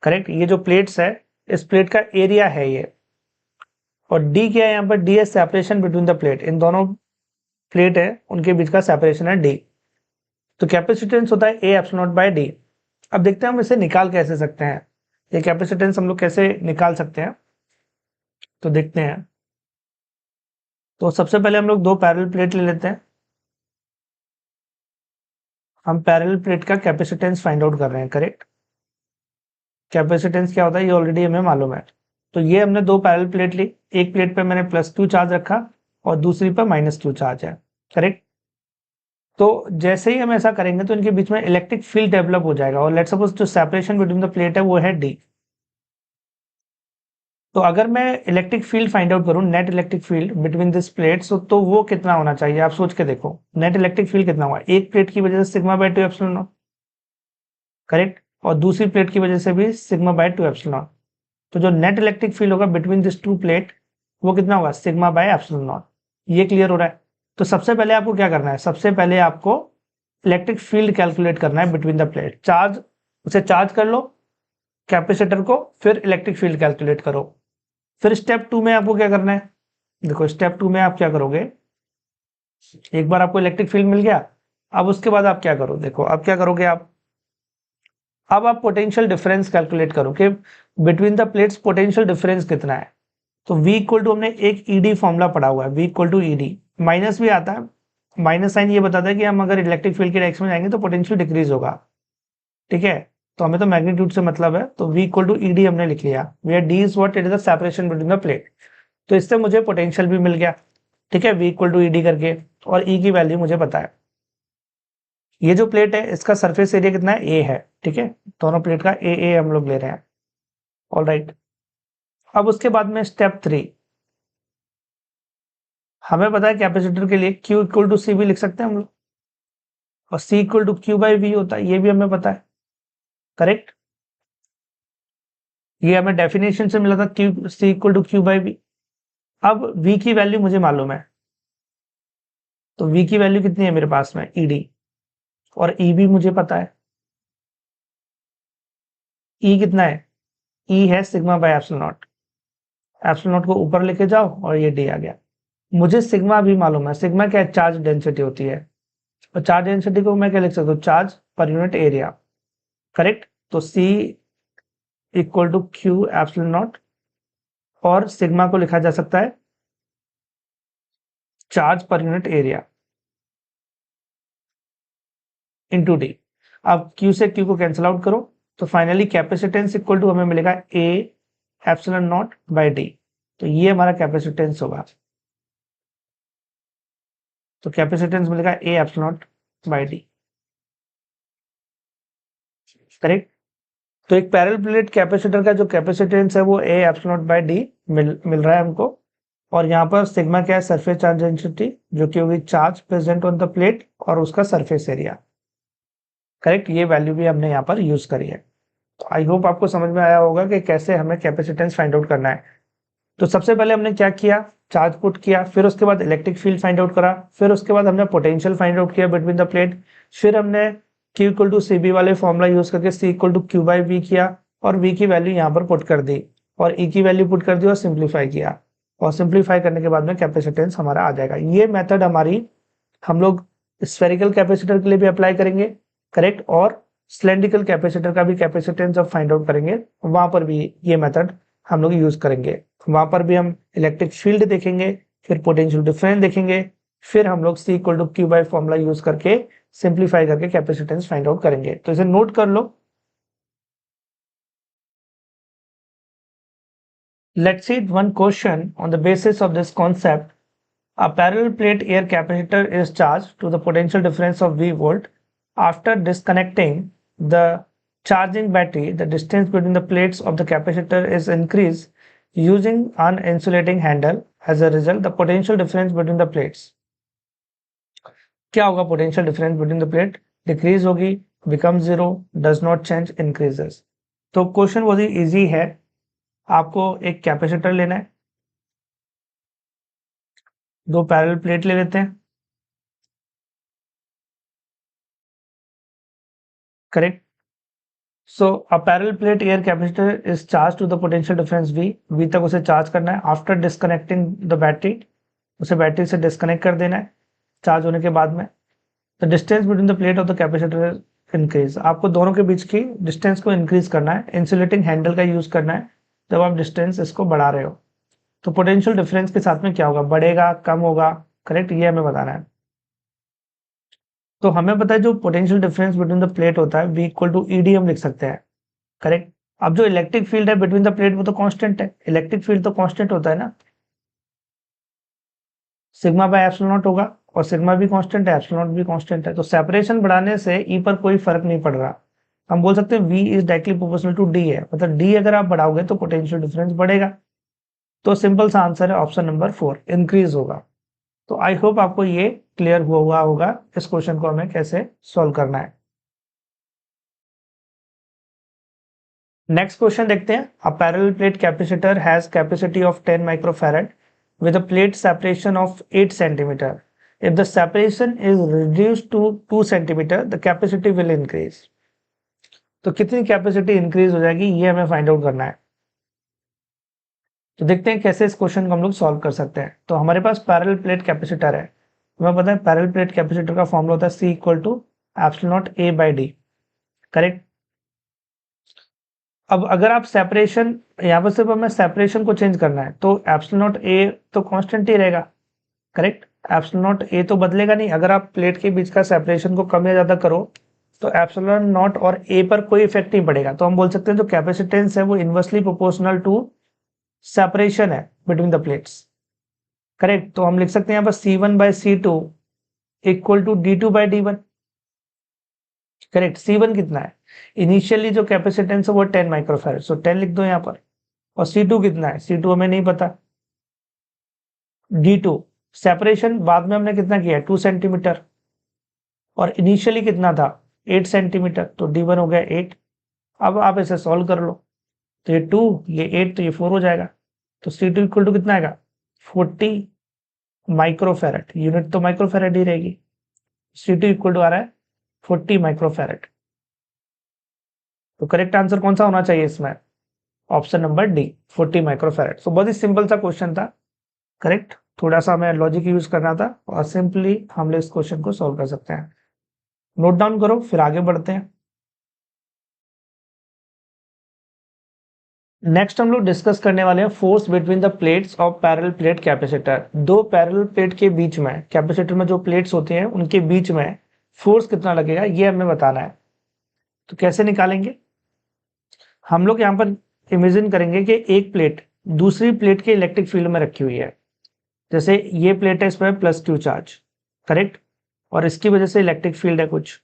करेक्ट, ये जो प्लेट्स है इस प्लेट का एरिया है ये। और डी क्या है यहाँ पर, डी है सेपरेशन बिटवीन द प्लेट, इन दोनों प्लेट है उनके बीच का सेपरेशन है डी। तो कैपेसिटेंस होता है A epsilon naught by D. अब देखते हैं हम इसे निकाल कैसे सकते हैं, ये कैपेसिटेंस हम लोग कैसे निकाल सकते हैं, तो देखते हैं। तो सबसे पहले हम लोग 2 पैरेलल प्लेट ले लेते हैं। हम पैरेलल प्लेट का कैपेसिटेंस फाइंड आउट कर रहे हैं। करेक्ट, कैपेसिटेंस क्या होता है ये ऑलरेडी हमें मालूम है। तो ये हमने 2 पैरेलल प्लेट ली, एक प्लेट पे मैंने +Q चार्ज रखा और दूसरी पर -Q चार्ज है। करेक्ट, तो जैसे ही हम ऐसा करेंगे तो इनके बीच में इलेक्ट्रिक फील्ड डेवलप हो जाएगा, और लेट्स सपोज जो सेपरेशन बिटवीन द प्लेट है वो है डी। तो अगर मैं इलेक्ट्रिक फील्ड फाइंड आउट करूं, net electric field between this plates, तो वो कितना होना चाहिए, आप सोच के देखो। नेट इलेक्ट्रिक फील्ड कितना हुआ, एक प्लेट की वजह से sigma bye 2 epsilon naught. Correct, और दूसरी प्लेट की वजह से भी सिग्मा बाय 2 एप्सिलॉन नॉट। तो जो नेट इलेक्ट्रिक फील्ड होगा बिटवीन दिस 2 प्लेट, वो कितना होगा, सिग्मा बाय एप्सिलॉन नॉट। ये क्लियर हो रहा है। तो सबसे पहले आपको क्या करना है, सबसे पहले आपको इलेक्ट्रिक फील्ड कैलकुलेट करना है बिटवीन द प्लेट। चार्ज, उसे चार्ज कर लो कैपेसिटर को, फिर इलेक्ट्रिक फील्ड कैलकुलेट करो। फिर स्टेप 2 में आपको क्या करना है, देखो स्टेप 2 में आप क्या करोगे, एक बार आपको इलेक्ट्रिक फील्ड मिल गया, अब उसके बाद आप क्या करो, देखो अब क्या करोगे आप, अब आप पोटेंशियल डिफरेंस कैलकुलेट करो कि between the plates potential difference कितना है। तो V इक्वल टू, हमने एक ईडी फॉर्मूला पढ़ा हुआ है, V equal to ED, minus भी आता है। माइनस साइन ये बताता है कि हम अगर इलेक्ट्रिक फील्ड की डायरेक्शन में जाएंगे तो पोटेंशियल डिक्रीज होगा। ठीक है, तो हमें तो मैग्नीट्यूड से मतलब है, तो V इक्वल टू ईडी हमने लिख लिया, where D is what, it is the separation between the plate. तो इससे मुझे पोटेंशियल भी मिल गया। ठीक है, V इक्वल टू ईडी करके, और E की वैल्यू मुझे पता है। ये जो प्लेट है इसका सरफेस एरिया कितना है, ए है। ठीक है, दोनों प्लेट का ए हम लोग ले रहे हैं। ऑल राइट, अब उसके बाद में स्टेप 3, हमें पता है कैपेसिटर के लिए Q इक्वल टू सी भी लिख सकते हैं हम लोग, और C equal to Q by V होता है, ये भी हमें पता है। करेक्ट, ये हमें डेफिनेशन से मिला था, Q C equal to Q by V. अब V की वैल्यू मुझे मालूम है, तो V की वैल्यू कितनी है मेरे पास में, ED, और E भी मुझे पता है। E कितना है, E है sigma bye epsilon not, epsilon not को ऊपर लेके जाओ और ये डी आ गया। मुझे सिग्मा भी मालूम है, सिग्मा क्या है, चार्ज डेंसिटी होती है, और चार्ज डेंसिटी को मैं क्या लिख सकता हूँ, charge per unit area, correct. तो C equal to Q epsilon naught, और सिग्मा को लिखा जा सकता है charge per unit area into D. अब Q से Q को कैंसिल आउट करो, तो फाइनली कैपेसिटेंस इक्वल टू हमें मिलेगा A epsilon naught by D. तो ये हमारा कैपेसिटेंस होगा, तो कैपेसिटेंस मिलेगा A epsilon naught by D, correct. तो एक पैरेलल प्लेट कैपेसिटर का जो कैपेसिटेंस है वो A epsilon naught by D मिल रहा है हमको, और यहाँ पर सिग्मा क्या है, सरफेस चार्ज डेंसिटी, जो कि होगी charge present on the plate और उसका सरफेस एरिया, करेक्ट। ये वैल्यू भी हमने यहाँ पर यूज करी है। तो आई होप आपको समझ में आया होगा कि कैसे हमें कैपेसिटेंस फाइंड आउट करना है। तो सबसे पहले हमने क्या किया, चार्ज पुट किया, फिर उसके बाद इलेक्ट्रिक फील्ड फाइंड आउट करा, फिर उसके बाद हमने पोटेंशियल फाइंड आउट किया बिटवीन द प्लेट, फिर हमने Q equal to C V वाले फॉर्मूला यूज करके C equal to Q by V किया, और V की वैल्यू यहाँ पर पुट कर दी, और E की वैल्यू पुट कर दी, और सिंप्लीफाई किया, और सिंप्लीफाई करने के बाद में कैपेसिटेंस हमारा आ जाएगा। ये मेथड हमारी हम लोग स्फेरिकल कैपेसिटर के लिए भी अप्लाई करेंगे, करेक्ट, और सिलेंड्रिकल कैपेसिटर का भी कैपेसिटेंस जब फाइंड आउट करेंगे वहां पर भी ये मेथड हम लोग यूज करेंगे। वहां पर भी हम इलेक्ट्रिक फील्ड देखेंगे, फिर पोटेंशियल डिफरेंस देखेंगे, फिर हम लोग C equal to Q by formula use करके सिंप्लीफाई करके कैपेसिटेंस फाइंड आउट करेंगे। तो इसे नोट कर लो। Let's see one question on the basis of this concept. A parallel plate air capacitor is charged to the potential difference of V volt. After disconnecting the charging battery, the distance between the plates of the capacitor is increased using an insulating handle. As a result, the potential difference between the plates, क्या होगा, potential difference between the plate decrease होगी, become zero, does not change, increases. तो क्वेश्चन बहुत ही इजी है, आपको एक कैपेसिटर लेना है, दो पैरेलल प्लेट ले लेते हैं, correct. So a parallel plate air capacitor is charge to the potential difference V तक उसे चार्ज करना है। आफ्टर डिस्कनेक्टिंग द बैटरी, उसे बैटरी से डिस्कनेक्ट कर देना है चार्ज होने के बाद में। The distance between the plate of the capacitor increase, आपको दोनों के बीच की डिस्टेंस को इंक्रीज करना है, इंसुलेटिंग हैंडल का यूज करना है जब आप डिस्टेंस इसको बढ़ा रहे हो। तो पोटेंशियल डिफरेंस के साथ में क्या होगा, बढ़ेगा, कम होगा, करेक्ट, ये हमें बताना है। तो हमें पता है जो potential difference between the plate होता है V इक्वल टू ED हम लिख सकते हैं, करेक्ट। अब जो इलेक्ट्रिक फील्ड है बिटवीन द प्लेट वो तो कांस्टेंट है, इलेक्ट्रिक फील्ड तो कांस्टेंट होता है ना, सिग्मा बाय एप्सिलॉन नॉट होगा, और सिग्मा भी कांस्टेंट है, एप्सिलॉन नॉट भी कांस्टेंट है। तो सेपरेशन बढ़ाने से E पर कोई फर्क नहीं पड़ रहा, हम बोल सकते हैं V is directly proportional to D है, मतलब D अगर आप बढ़ाओगे तो पोटेंशियल डिफरेंस बढ़ेगा। तो सिंपल सा आंसर है ऑप्शन नंबर 4, इंक्रीज होगा। तो आई होप आपको ये क्लियर हुआ होगा इस क्वेश्चन को हमें कैसे सॉल्व करना है। नेक्स्ट क्वेश्चन देखते हैं। अ parallel plate capacitor has capacity of 10 microfarad with a plate separation of 8 centimeter. If the separation is reduced to 2 centimeter, the capacity will increase. तो कितनी कैपेसिटी इंक्रीज हो जाएगी ये हमें फाइंड आउट करना है। तो देखते हैं कैसे इस क्वेश्चन को हम लोग सॉल्व कर सकते हैं। तो हमारे पास पैरेलल प्लेट कैपेसिटर है, हमें पता है पैरेलल प्लेट कैपेसिटर का फॉर्मूला होता है C equal to epsilon naught A by D, correct. अब अगर आप सेपरेशन, यहाँ पर सिर्फ हमें सेपरेशन को चेंज करना है, तो एप्सिलॉन नॉट A तो कांस्टेंट ही रहेगा, करेक्ट। एप्सिलॉन नॉट A तो बदलेगा नहीं, अगर आप प्लेट के बीच का सेपरेशन को कम या ज्यादा करो तो एप्सिलॉन नॉट और A पर कोई इफेक्ट नहीं पड़ेगा। तो हम बोल सकते हैं जो कैपेसिटेंस है वो इनवर्सली प्रोपोर्शनल टू सेपरेशन है बिटवीन द प्लेट्स, करेक्ट। तो हम लिख सकते हैं यहाँ पर C1 by C2 equal to D2 by D1, correct. C1 कितना है, इनिशियली जो कैपेसिटेंस है वो 10 माइक्रोफैराड, सो 10 लिख दो यहाँ पर। और C2 कितना है, C2 हमें नहीं पता। D2 सेपरेशन बाद में हमने कितना किया, 2 सेंटीमीटर, और इनिशियली कितना था 8 सेंटीमीटर, तो D1 हो गया 8। अब आप इसे सॉल्व कर लो, तो ये 2 ये 8 तो ये 4 हो जाएगा। तो C2 इक्वल टू कितना आएगा 40 माइक्रोफैराड, यूनिट तो माइक्रोफैराड ही रहेगी। C2 इक्वल टू आ रहा है 40 माइक्रोफैराड। तो करेक्ट आंसर कौन सा होना चाहिए इसमें, ऑप्शन नंबर डी 40 माइक्रोफैराड। सो बहुत ही सिंपल सा क्वेश्चन था, करेक्ट। थोड़ा सा हमें लॉजिक यूज करना था और सिंपली हम लोग इस क्वेश्चन को सॉल्व कर सकते हैं। नोट डाउन करो, फिर आगे बढ़ते हैं। नेक्स्ट हम लोग डिस्कस करने वाले हैं force between the plates of parallel plate capacitor. दो पैरेलल प्लेट के बीच में, कैपेसिटर में जो प्लेट्स होते हैं उनके बीच में फोर्स कितना लगेगा ये हमें बताना है। तो कैसे निकालेंगे? हम लोग यहाँ पर इमेजिन करेंगे कि एक प्लेट दूसरी प्लेट के इलेक्ट्रिक फील्ड में रखी हुई है। जैसे ये प्लेट है, इस पर प्लस क्यू चार्ज, करेक्ट, और इसकी वजह से इलेक्ट्रिक फील्ड है कुछ।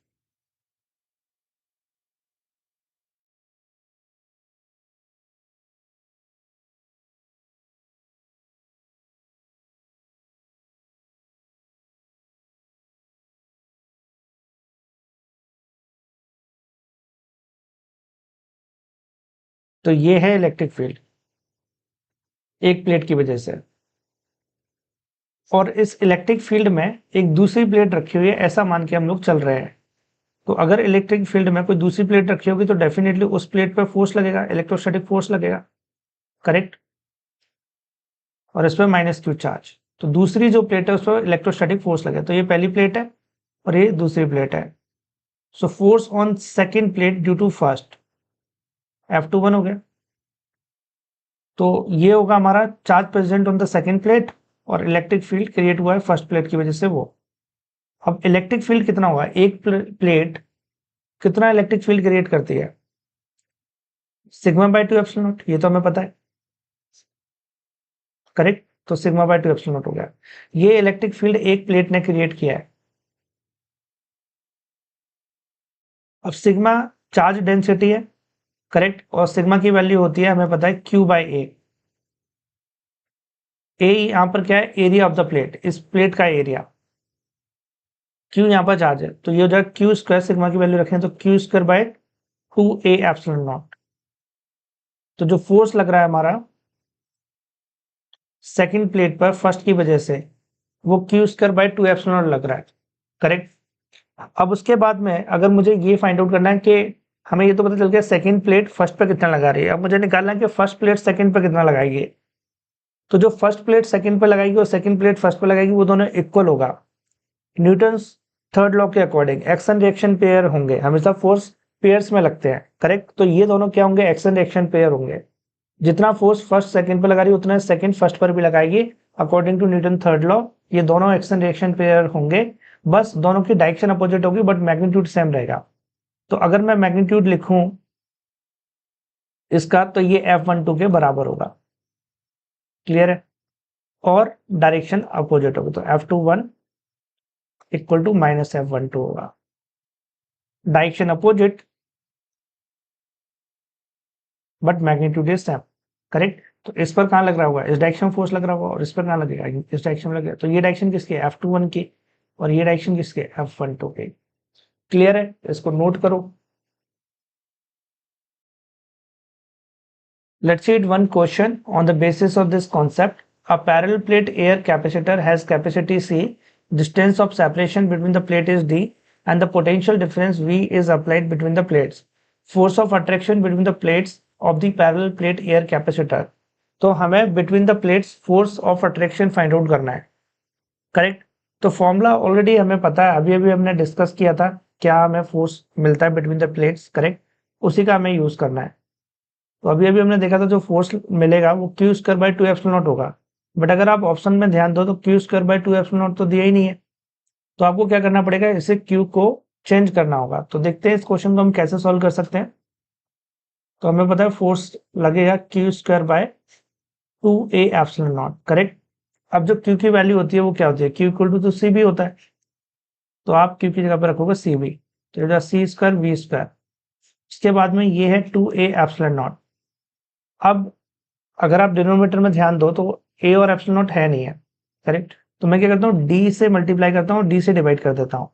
तो ये है इलेक्ट्रिक फील्ड एक प्लेट की वजह से, और इस इलेक्ट्रिक फील्ड में एक दूसरी प्लेट रखी हुई है ऐसा मान के हम लोग चल रहे हैं। तो अगर इलेक्ट्रिक फील्ड में कोई दूसरी प्लेट रखी होगी तो डेफिनेटली उस प्लेट पर फोर्स लगेगा, इलेक्ट्रोस्टैटिक फोर्स लगेगा, करेक्ट, और इस पर माइनस क्यू चार्ज। तो दूसरी जो प्लेट है उस पर इलेक्ट्रोस्टैटिक फोर्स लगेगा। तो ये पहली प्लेट है और ये दूसरी प्लेट है। So force on second plate due to first, F21 हो गया। तो ये होगा हमारा charge present on the second plate और इलेक्ट्रिक फील्ड क्रिएट हुआ है फर्स्ट प्लेट की वजह से वो। अब इलेक्ट्रिक फील्ड कितना होगा? एक प्लेट कितना इलेक्ट्रिक फील्ड क्रिएट करती है? सिग्मा बाय 2 एप्सिलॉन नॉट, ये तो हमें पता है, करेक्ट। तो सिग्मा बाय 2 एप्सिलॉन नॉट हो गया। ये इलेक्ट्रिक फील्ड एक प्लेट ने क्रिएट किया है। अब सिग्मा चार्ज डेंसिटी है, करेक्ट, और सिग्मा की वैल्यू होती है हमें पता है Q बाय ए। ए यहां पर क्या है? एरिया ऑफ द प्लेट, इस प्लेट का एरिया। Q यहां पर चार्ज है तो ये हो जाएगा क्यू स्क्वायर, सिग्मा की वैल्यू रखें तो Q square by 2a epsilon naught. तो जो फोर्स लग रहा है हमारा सेकंड प्लेट पर फर्स्ट की वजह से वो Q square by 2 epsilon not लग रहा है, करेक्ट। अब उसके बाद में अगर मुझे ये फाइंड आउट करना है कि हमें ये तो पता चल गया सेकंड प्लेट फर्स्ट पे कितना लगा रही है, अब मुझे निकालना है कि फर्स्ट प्लेट सेकंड पे कितना लगाएगी। तो जो फर्स्ट प्लेट सेकंड पे लगाएगी और सेकंड प्लेट फर्स्ट पे लगाएगी वो दोनों इक्वल होगा। न्यूटन्स थर्ड लॉ के अकॉर्डिंग एक्शन रिएक्शन पेयर होंगे, हमेशा फोर्स पेयर्स में लगते हैं, करेक्ट। तो ये दोनों क्या होंगे? एक्शन रिएक्शन पेयर होंगे। जितना फोर्स फर्स्ट सेकंड पे लगा रही है उतना सेकंड फर्स्ट पर भी लगाएगी according to Newton third law. ये दोनों एक्शन रिएक्शन पेयर होंगे, बस दोनों की डायरेक्शन अपोजिट होगी बट मैग्नीट्यूड सेम रहेगा। तो अगर मैं मैग्नीट्यूड लिखूं इसका तो ये F12 के बराबर होगा, क्लियर है, और डायरेक्शन अपोजिट होगी तो F21 equal to minus F12 होगा। Direction opposite but magnitude is same, correct. तो इस पर कहां लग रहा होगा? इस डायरेक्शन में फोर्स लग रहा होगा और इस पर कहां लगेगा? इस डायरेक्शन में लगेगा। तो ये डायरेक्शन किसके? F21 की, और ये डायरेक्शन किसके? F12 के। क्लियर है? इसको नोट करो। Let's read one question on the basis of this concept. A parallel plate air capacitor has capacity C, distance of separation between the plate is D, and the potential difference V is applied between the plates. Force of attraction between the plates of the parallel plate air capacitor. तो हमें between the plates force of attraction find out करना है, करेक्ट। तो फॉर्मूला ऑलरेडी हमें पता है, अभी अभी हमने डिस्कस किया था क्या हमें फोर्स मिलता है बिटवीन द प्लेट्स, करेक्ट, उसी का हमें यूज करना है। तो अभी अभी हमने देखा था जो फोर्स मिलेगा वो Q square by 2 epsilon not होगा। बट अगर आप ऑप्शन में ध्यान दो तो Q square by 2 epsilon naught तो दिया ही नहीं है। तो आपको क्या करना पड़ेगा? इसे क्यू को चेंज करना होगा। तो देखते हैं इस क्वेश्चन को हम कैसे सॉल्व कर सकते हैं। तो हमें पता है फोर्स लगेगा Q square by 2a epsilon naught, correct. अब जो क्यू की वैल्यू होती है वो क्या होती है? Q equal to C V होता है। तो आप क्यू की जगह पर रखोगे सी बी, तो सी स्क्वायर वी स्क्वायर। इसके बाद में ये है 2a एप्सिलॉन नॉट। अब अगर आप डिनोमिनेटर में ध्यान दो तो ए और एप्सिलॉन नॉट है नहीं है, करेक्ट। तो मैं क्या करता हूँ? डी से मल्टीप्लाई करता हूँ, डी से डिवाइड कर देता हूँ।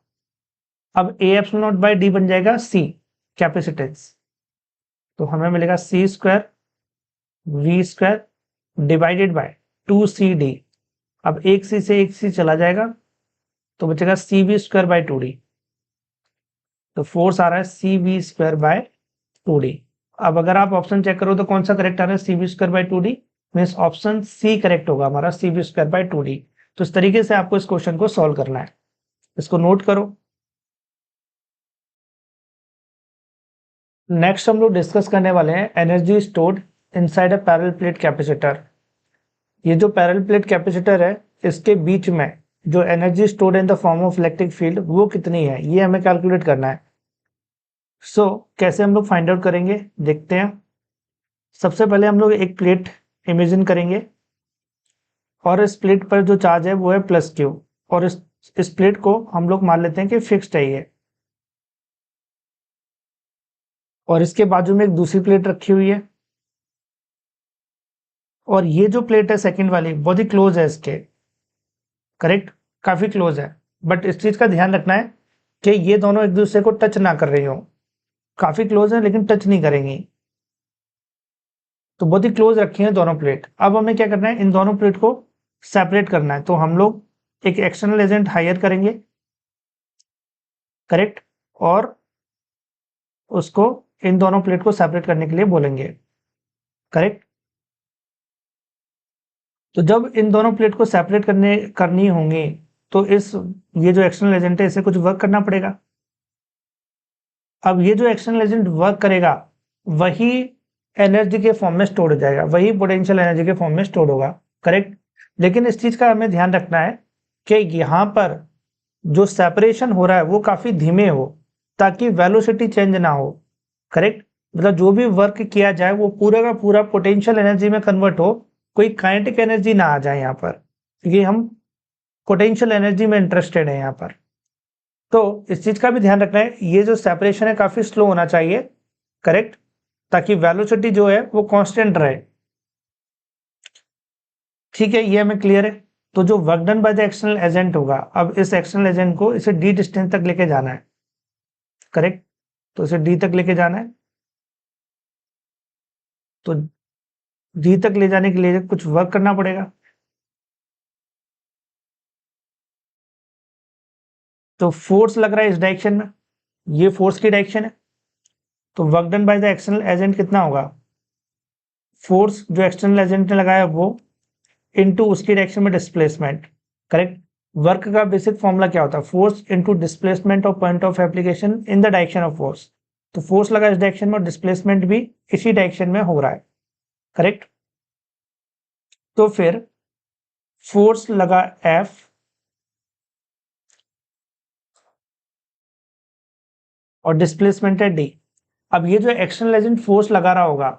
अब A epsilon naught by D बन जाएगा सी, कैपेसिटेंस। तो हमें मिलेगा C square V square divided by 2cd। अब एक सी से एक सी चला जाएगा तो बचेगा सी वी स्क्वायर बाय 2d। तो फोर्स आ रहा है C V square bye 2d। अब अगर आप ऑप्शन चेक करो तो कौन सा करेक्ट आ रहा है, C V square by 2d, means option C correct होगा हमारा, सी वी स्क्वायर बाई 2d। तो इस तरीके से आपको इस क्वेश्चन को सॉल्व करना है, इसको नोट करो। नेक्स्ट हम लोग डिस्कस करने वाले हैं energy stored inside a parallel plate capacitor. ये जो पैरेलल प्लेट कैपेसिटर है, इसके बीच में जो energy stored in the form of electric field वो कितनी है, ये हमें कैलकुलेट करना है। सो कैसे हम लोग फाइंड आउट करेंगे, देखते हैं। सबसे पहले हम लोग एक प्लेट इमेजिन करेंगे और इस प्लेट पर जो चार्ज है वो है प्लस क्यू, और इस प्लेट को हम लोग मान लेते हैं कि फिक्स्ड है ये, और इसके बाजू में एक दूसरी प्लेट रखी हुई है, और ये जो प्लेट है सेकंड वाली बहुत ही क्लोज है इसके, करेक्ट, काफी क्लोज है। बट इस चीज का ध्यान रखना है कि ये दोनों एक दूसरे को टच ना कर रही हो, काफी क्लोज है लेकिन टच नहीं करेंगी, तो बहुत ही क्लोज रखी है दोनों प्लेट। अब हमें क्या करना है, इन दोनों प्लेट को सेपरेट करना है, तो हम लोग एक एक्सटर्नल एजेंट हायर करेंगे, करेक्ट, और उसको इन दोनों प्लेट को सेपरेट करने के लिए बोलेंगे, करेक्ट। तो जब इन दोनों प्लेट को सेपरेट करनी होंगी, तो ये जो एक्सटर्नल एजेंट है इसे कुछ वर्क करना पड़ेगा। अब ये जो एक्सटर्नल एजेंट वर्क करेगा वही एनर्जी के फॉर्म में स्टोर हो जाएगा, वही पोटेंशियल एनर्जी के फॉर्म में स्टोर होगा, करेक्ट। लेकिन इस चीज का हमें ध्यान रखना है कि यहाँ पर जो सेपरेशन हो रहा है वो काफी धीमे हो, ताकि वेलोसिटी चेंज ना हो, करेक्ट। मतलब जो भी वर्क किया जाए वो पूरा का पूरा पोटेंशियल एनर्जी में कन्वर्ट हो, कोई काइनेटिक एनर्जी ना आ जाए यहाँ पर, क्योंकि हम पोटेंशियल एनर्जी में इंटरेस्टेड है यहाँ पर। तो इस चीज का भी ध्यान रखना है, ये जो सेपरेशन है काफी स्लो होना चाहिए, करेक्ट, ताकि वेलोसिटी जो है वो कांस्टेंट रहे, ठीक है। ये हमें क्लियर है। तो जो work done by the external agent होगा, अब इस एक्सटर्नल एजेंट को इसे डी डिस्टेंस तक लेके जाना है, करेक्ट, तो इसे डी तक लेके जाना है। तो डी तक ले जाने के लिए कुछ वर्क करना पड़ेगा, तो फोर्स लग रहा है इस डायरेक्शन में, ये फोर्स की डायरेक्शन है, तो work done by the external agent कितना होगा, फोर्स जो एक्सटर्नल एजेंट ने लगाया वो इनटू उसकी डायरेक्शन में डिस्प्लेसमेंट, करेक्ट। वर्क का बेसिक फॉर्मूला क्या होता है, force into displacement of point of application in the direction of force. तो फोर्स लगा इस डायरेक्शन में और डिस्प्लेसमेंट भी इसी डायरेक्शन में हो रहा है, करेक्ट। तो फिर फोर्स लगा F और डिस्प्लेसमेंट है D। अब ये जो एक्सटर्नल एजेंट फोर्स लगा रहा होगा,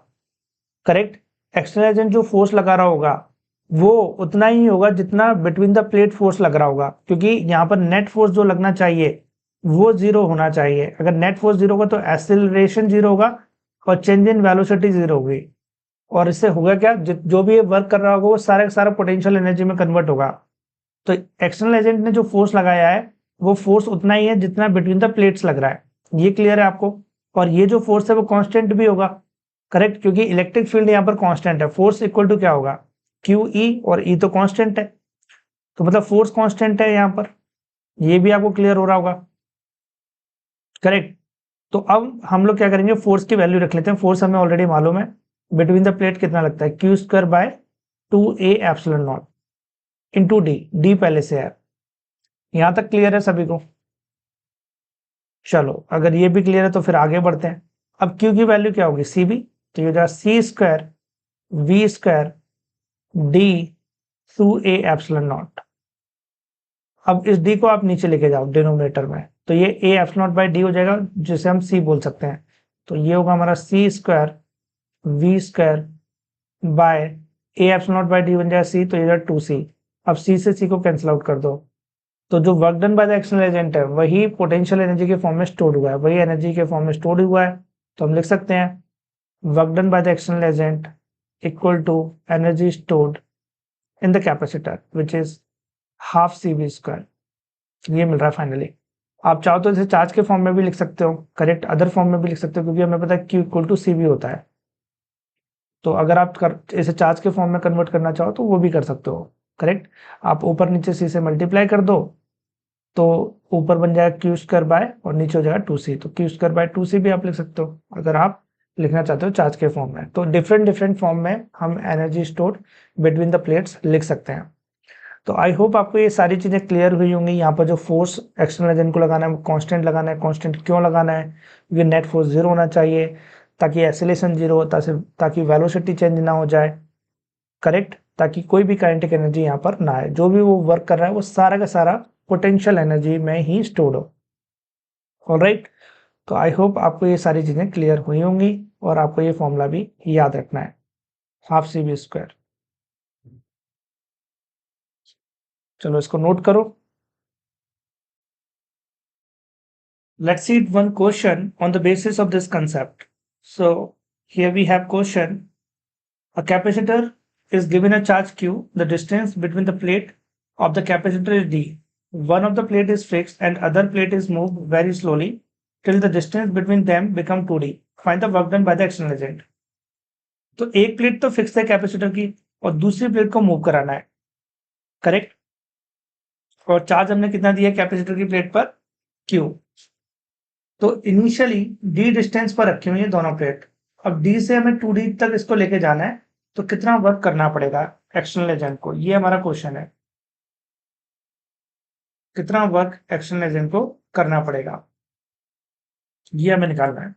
करेक्ट, एक्सटर्नल एजेंट जो फोर्स लगा रहा होगा वो उतना ही होगा जितना बिटवीन द प्लेट फोर्स लग रहा होगा, क्योंकि यहाँ पर नेट फोर्स जो लगना चाहिए वो जीरो होना चाहिए। अगर नेट फोर्स जीरो होगा तो एक्सेलरेशन जीरो होगा और चेंज इन वेलोसिटी जीरो होगी, और इससे होगा क्या, जो भी ये वर्क कर रहा होगा वो सारा का सारा पोटेंशियल एनर्जी में कन्वर्ट होगा। तो एक्सटर्नल एजेंट ने जो फोर्स लगाया है वो फोर्स उतना ही है जितना बिटवीन द प्लेट्स लग रहा है, ये क्लियर है आपको। और ये जो फोर्स है वो कांस्टेंट भी होगा, करेक्ट, क्योंकि इलेक्ट्रिक फील्ड यहाँ पर कांस्टेंट है, फोर्स इक्वल टू क्या होगा, क्यू ई, और ई तो कांस्टेंट है, तो मतलब फोर्स कांस्टेंट है यहाँ पर, ये भी आपको क्लियर हो रहा होगा, करेक्ट। तो अब हम लोग क्या करेंगे, फोर्स की वैल्यू रख लेते हैं। फोर्स हमें ऑलरेडी मालूम है, बिटवीन द प्लेट कितना लगता है, Q square by 2a epsilon naught into D, D पहले से है। यहां तक क्लियर है सभी को, चलो अगर ये भी क्लियर है तो फिर आगे बढ़ते हैं। अब Q की वैल्यू क्या होगी, सी बी, तो ये हो जाएगा C square V square D two A epsilon naught. अब इस डी को आप नीचे लेके जाओ डिनोमिनेटर में, तो ये ए एप्सिलॉन नॉट बाई डी हो जाएगा, जिसे हम सी बोल सकते हैं। तो ये होगा हमारा C square V square by A epsilon naught by D बन जाएगा सी, तो ये 2c। अब सी से सी को कैंसिल आउट कर दो, तो जो work done by the external agent है वही पोटेंशियल एनर्जी के फॉर्म में स्टोर हुआ है, वही एनर्जी के फॉर्म में स्टोर हुआ है। तो हम लिख सकते हैं work done by the external agent equal to energy stored in the capacitor which is half C V square, ये मिल रहा है फाइनली। आप चाहो तो इसे चार्ज के फॉर्म में भी लिख सकते हो, करेक्ट, अदर फॉर्म में भी लिख सकते हो, क्योंकि हमें पता है Q equal to C V होता है। तो अगर आप इसे चार्ज के फॉर्म में कन्वर्ट करना चाहो तो वो भी कर सकते हो, करेक्ट। आप ऊपर नीचे सी से मल्टीप्लाई कर दो, तो ऊपर बन जाएगा क्यू स्क्वायर बाय और नीचे हो जाएगा 2c, तो क्यू स्क्वायर बाय 2c भी आप लिख सकते हो अगर आप लिखना चाहते हो चार्ज के फॉर्म में, तो डिफरेंट फॉर्म में हम energy store between the plates लिख सकते हैं। तो आई होप आपको ये सारी चीज़ें क्लियर हुई होंगी। यहाँ पर जो फोर्स एक्सटर्नल एजेंट को लगाना है वो कांस्टेंट लगाना है। कांस्टेंट क्यों लगाना है? क्योंकि नेट फोर्स जीरो होना चाहिए ताकि एक्सेलरेशन जीरो हो, ताकि वेलोसिटी चेंज ना हो जाए, करेक्ट, ताकि कोई भी काइनेटिक एनर्जी यहाँ पर ना आए। जो भी वो वर्क कर रहा है वो सारा का सारा पोटेंशियल एनर्जी में ही स्टोर्ड हो। ऑलराइट, तो आई होप आपको ये सारी चीज़ें क्लियर हुई होंगी और आपको ये फॉर्मूला भी याद रखना है, हाफ सी वी स्क्वायर। चलो इसको नोट करो। Let's see one question on the basis of this concept. So here we have question. A capacitor is given a charge Q. The distance between the plate of the capacitor is D. One of the plate is fixed and other plate is moved very slowly till the distance between them become 2D. Find the work done by the external agent. तो एक प्लेट तो फिक्स है कैपेसिटर की और दूसरी प्लेट को मूव कराना है, करेक्ट। और चार्ज हमने कितना दिया कैपेसिटर की प्लेट पर? Q। तो इनिशियली डी डिस्टेंस पर रखी हुई है दोनों प्लेट। अब डी से हमें 2D तक इसको लेके जाना है, तो कितना वर्क करना पड़ेगा एक्सटर्नल एजेंट को, ये हमारा क्वेश्चन है। कितना वर्क एक्सटर्नल एजेंट को करना पड़ेगा, ये हमें निकालना है।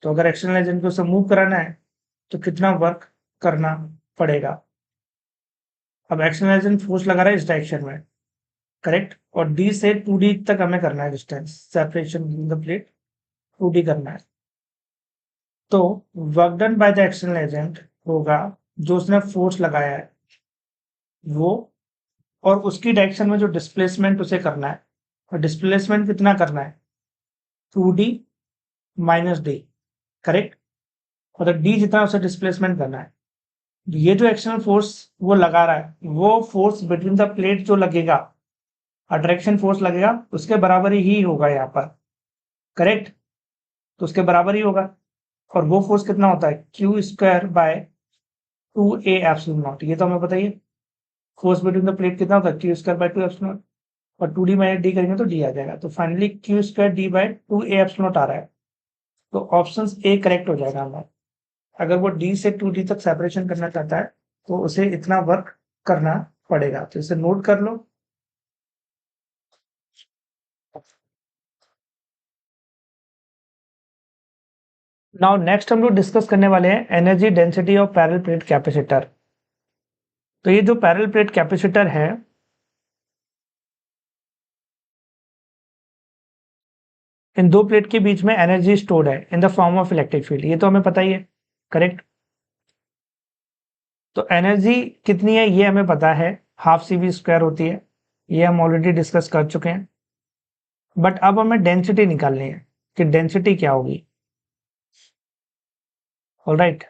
तो अगर एक्सटर्नल एजेंट को मूव कराना है तो कितना वर्क करना पड़ेगा। अब एक्सटर्नल एजेंट फोर्स लगा रहा है इस डायरेक्शन में, करेक्ट, और डी से 2D तक हमें करना है distance, separation in the plate 2D करना है। तो work done by the external agent होगा जो उसने फोर्स लगाया है वो, और उसकी डायरेक्शन में जो डिस्प्लेसमेंट उसे करना है, और डिस्प्लेसमेंट कितना करना है 2D माइनस डी, करेक्ट। मतलब डी जितना उसे डिस्प्लेसमेंट करना है। ये जो एक्सटर्नल फोर्स वो लगा रहा है वो फोर्स बिटवीन द प्लेट जो लगेगा, अट्रैक्शन फोर्स लगेगा उसके बराबर ही होगा यहाँ पर, करेक्ट। तो उसके बराबर ही होगा। और वो फोर्स कितना होता है Q square by 2A epsilon naught, ये तो हमें बताइए। फोर्स बिटवीन द प्लेट कितना होता है Q square by 2 epsilon naught, और 2D माइनस डी करेंगे तो डी आ जाएगा। तो finally Q square D by 2A epsilon naught आ रहा है। तो ऑप्शन ए करेक्ट हो जाएगा हमारा। अगर वो डी से 2D तक सेपरेशन करना चाहता है तो उसे इतना वर्क करना पड़ेगा। तो इसे नोट कर लो। नाउ नेक्स्ट हम लोग डिस्कस करने वाले हैं energy density of parallel plate capacitor. तो ये जो पैरेलल प्लेट कैपेसिटर है इन दो प्लेट के बीच में एनर्जी स्टोर्ड है इन the form of electric field, ये तो हमें पता ही है, करेक्ट। तो एनर्जी कितनी है ये हमें पता है, हाफ सी वी स्क्वायर होती है, ये हम ऑलरेडी डिस्कस कर चुके हैं। बट अब हमें डेंसिटी निकालनी है कि डेंसिटी क्या होगी। ऑलराइट,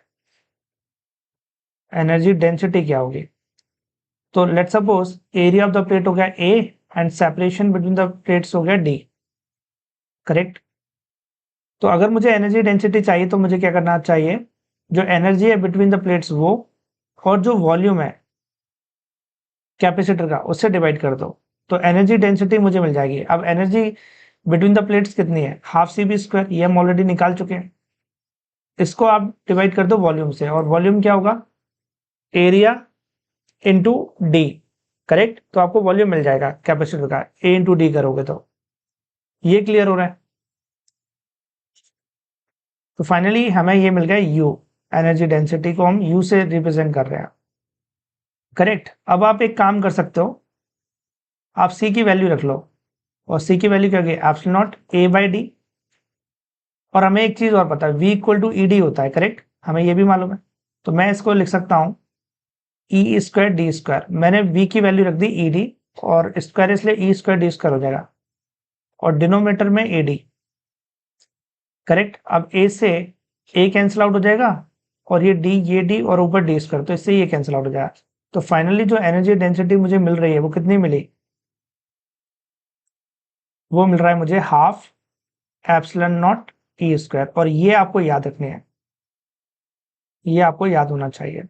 एनर्जी डेंसिटी क्या होगी। तो let suppose area of the plate हो गया A and separation between the plates हो गया डी, करेक्ट। तो अगर मुझे एनर्जी डेंसिटी चाहिए तो मुझे क्या करना चाहिए, जो एनर्जी है बिटवीन द प्लेट्स वो, और जो वॉल्यूम है कैपेसिटर का उससे डिवाइड कर दो, तो एनर्जी डेंसिटी मुझे मिल जाएगी। अब एनर्जी बिटवीन द प्लेट्स कितनी है, हाफ सी बी स्क्वायर, ये हम ऑलरेडी निकाल चुके हैं। इसको आप डिवाइड कर दो वॉल्यूम से, और वॉल्यूम क्या होगा एरिया इंटू डी, करेक्ट। तो आपको वॉल्यूम मिल जाएगा कैपेसिटर का, ए इंटू डी करोगे तो। ये क्लियर हो रहा है। तो फाइनली हमें ये मिल गया यू, एनर्जी डेंसिटी को हम यू से रिप्रेजेंट कर रहे हैं, करेक्ट। अब आप एक काम कर सकते हो, आप सी की वैल्यू रख लो, और सी की वैल्यू क्या होगी epsilon naught A by D. और हमें एक चीज और पता है v equal to E D होता है, करेक्ट, हमें ये भी मालूम है। तो मैं इसको लिख सकता हूँ ई स्क्वायर डी स्क्वायर, मैंने v की वैल्यू रख दी ई डी, और स्क्वायर इसलिए ई स्क्वायर डी स्क्वायर हो जाएगा, और डिनोमिनेटर में ए डी, करेक्ट। अब ए से ए कैंसिल आउट हो जाएगा, और ये डी और ऊपर डी स्क्वायर, तो इससे ये कैंसिल आउट हो जाएगा। तो फाइनली जो एनर्जी डेंसिटी मुझे मिल रही है वो कितनी मिली, वो मिल रहा है मुझे half epsilon not E square. और ये आपको याद रखनी है, ये आपको याद होना चाहिए,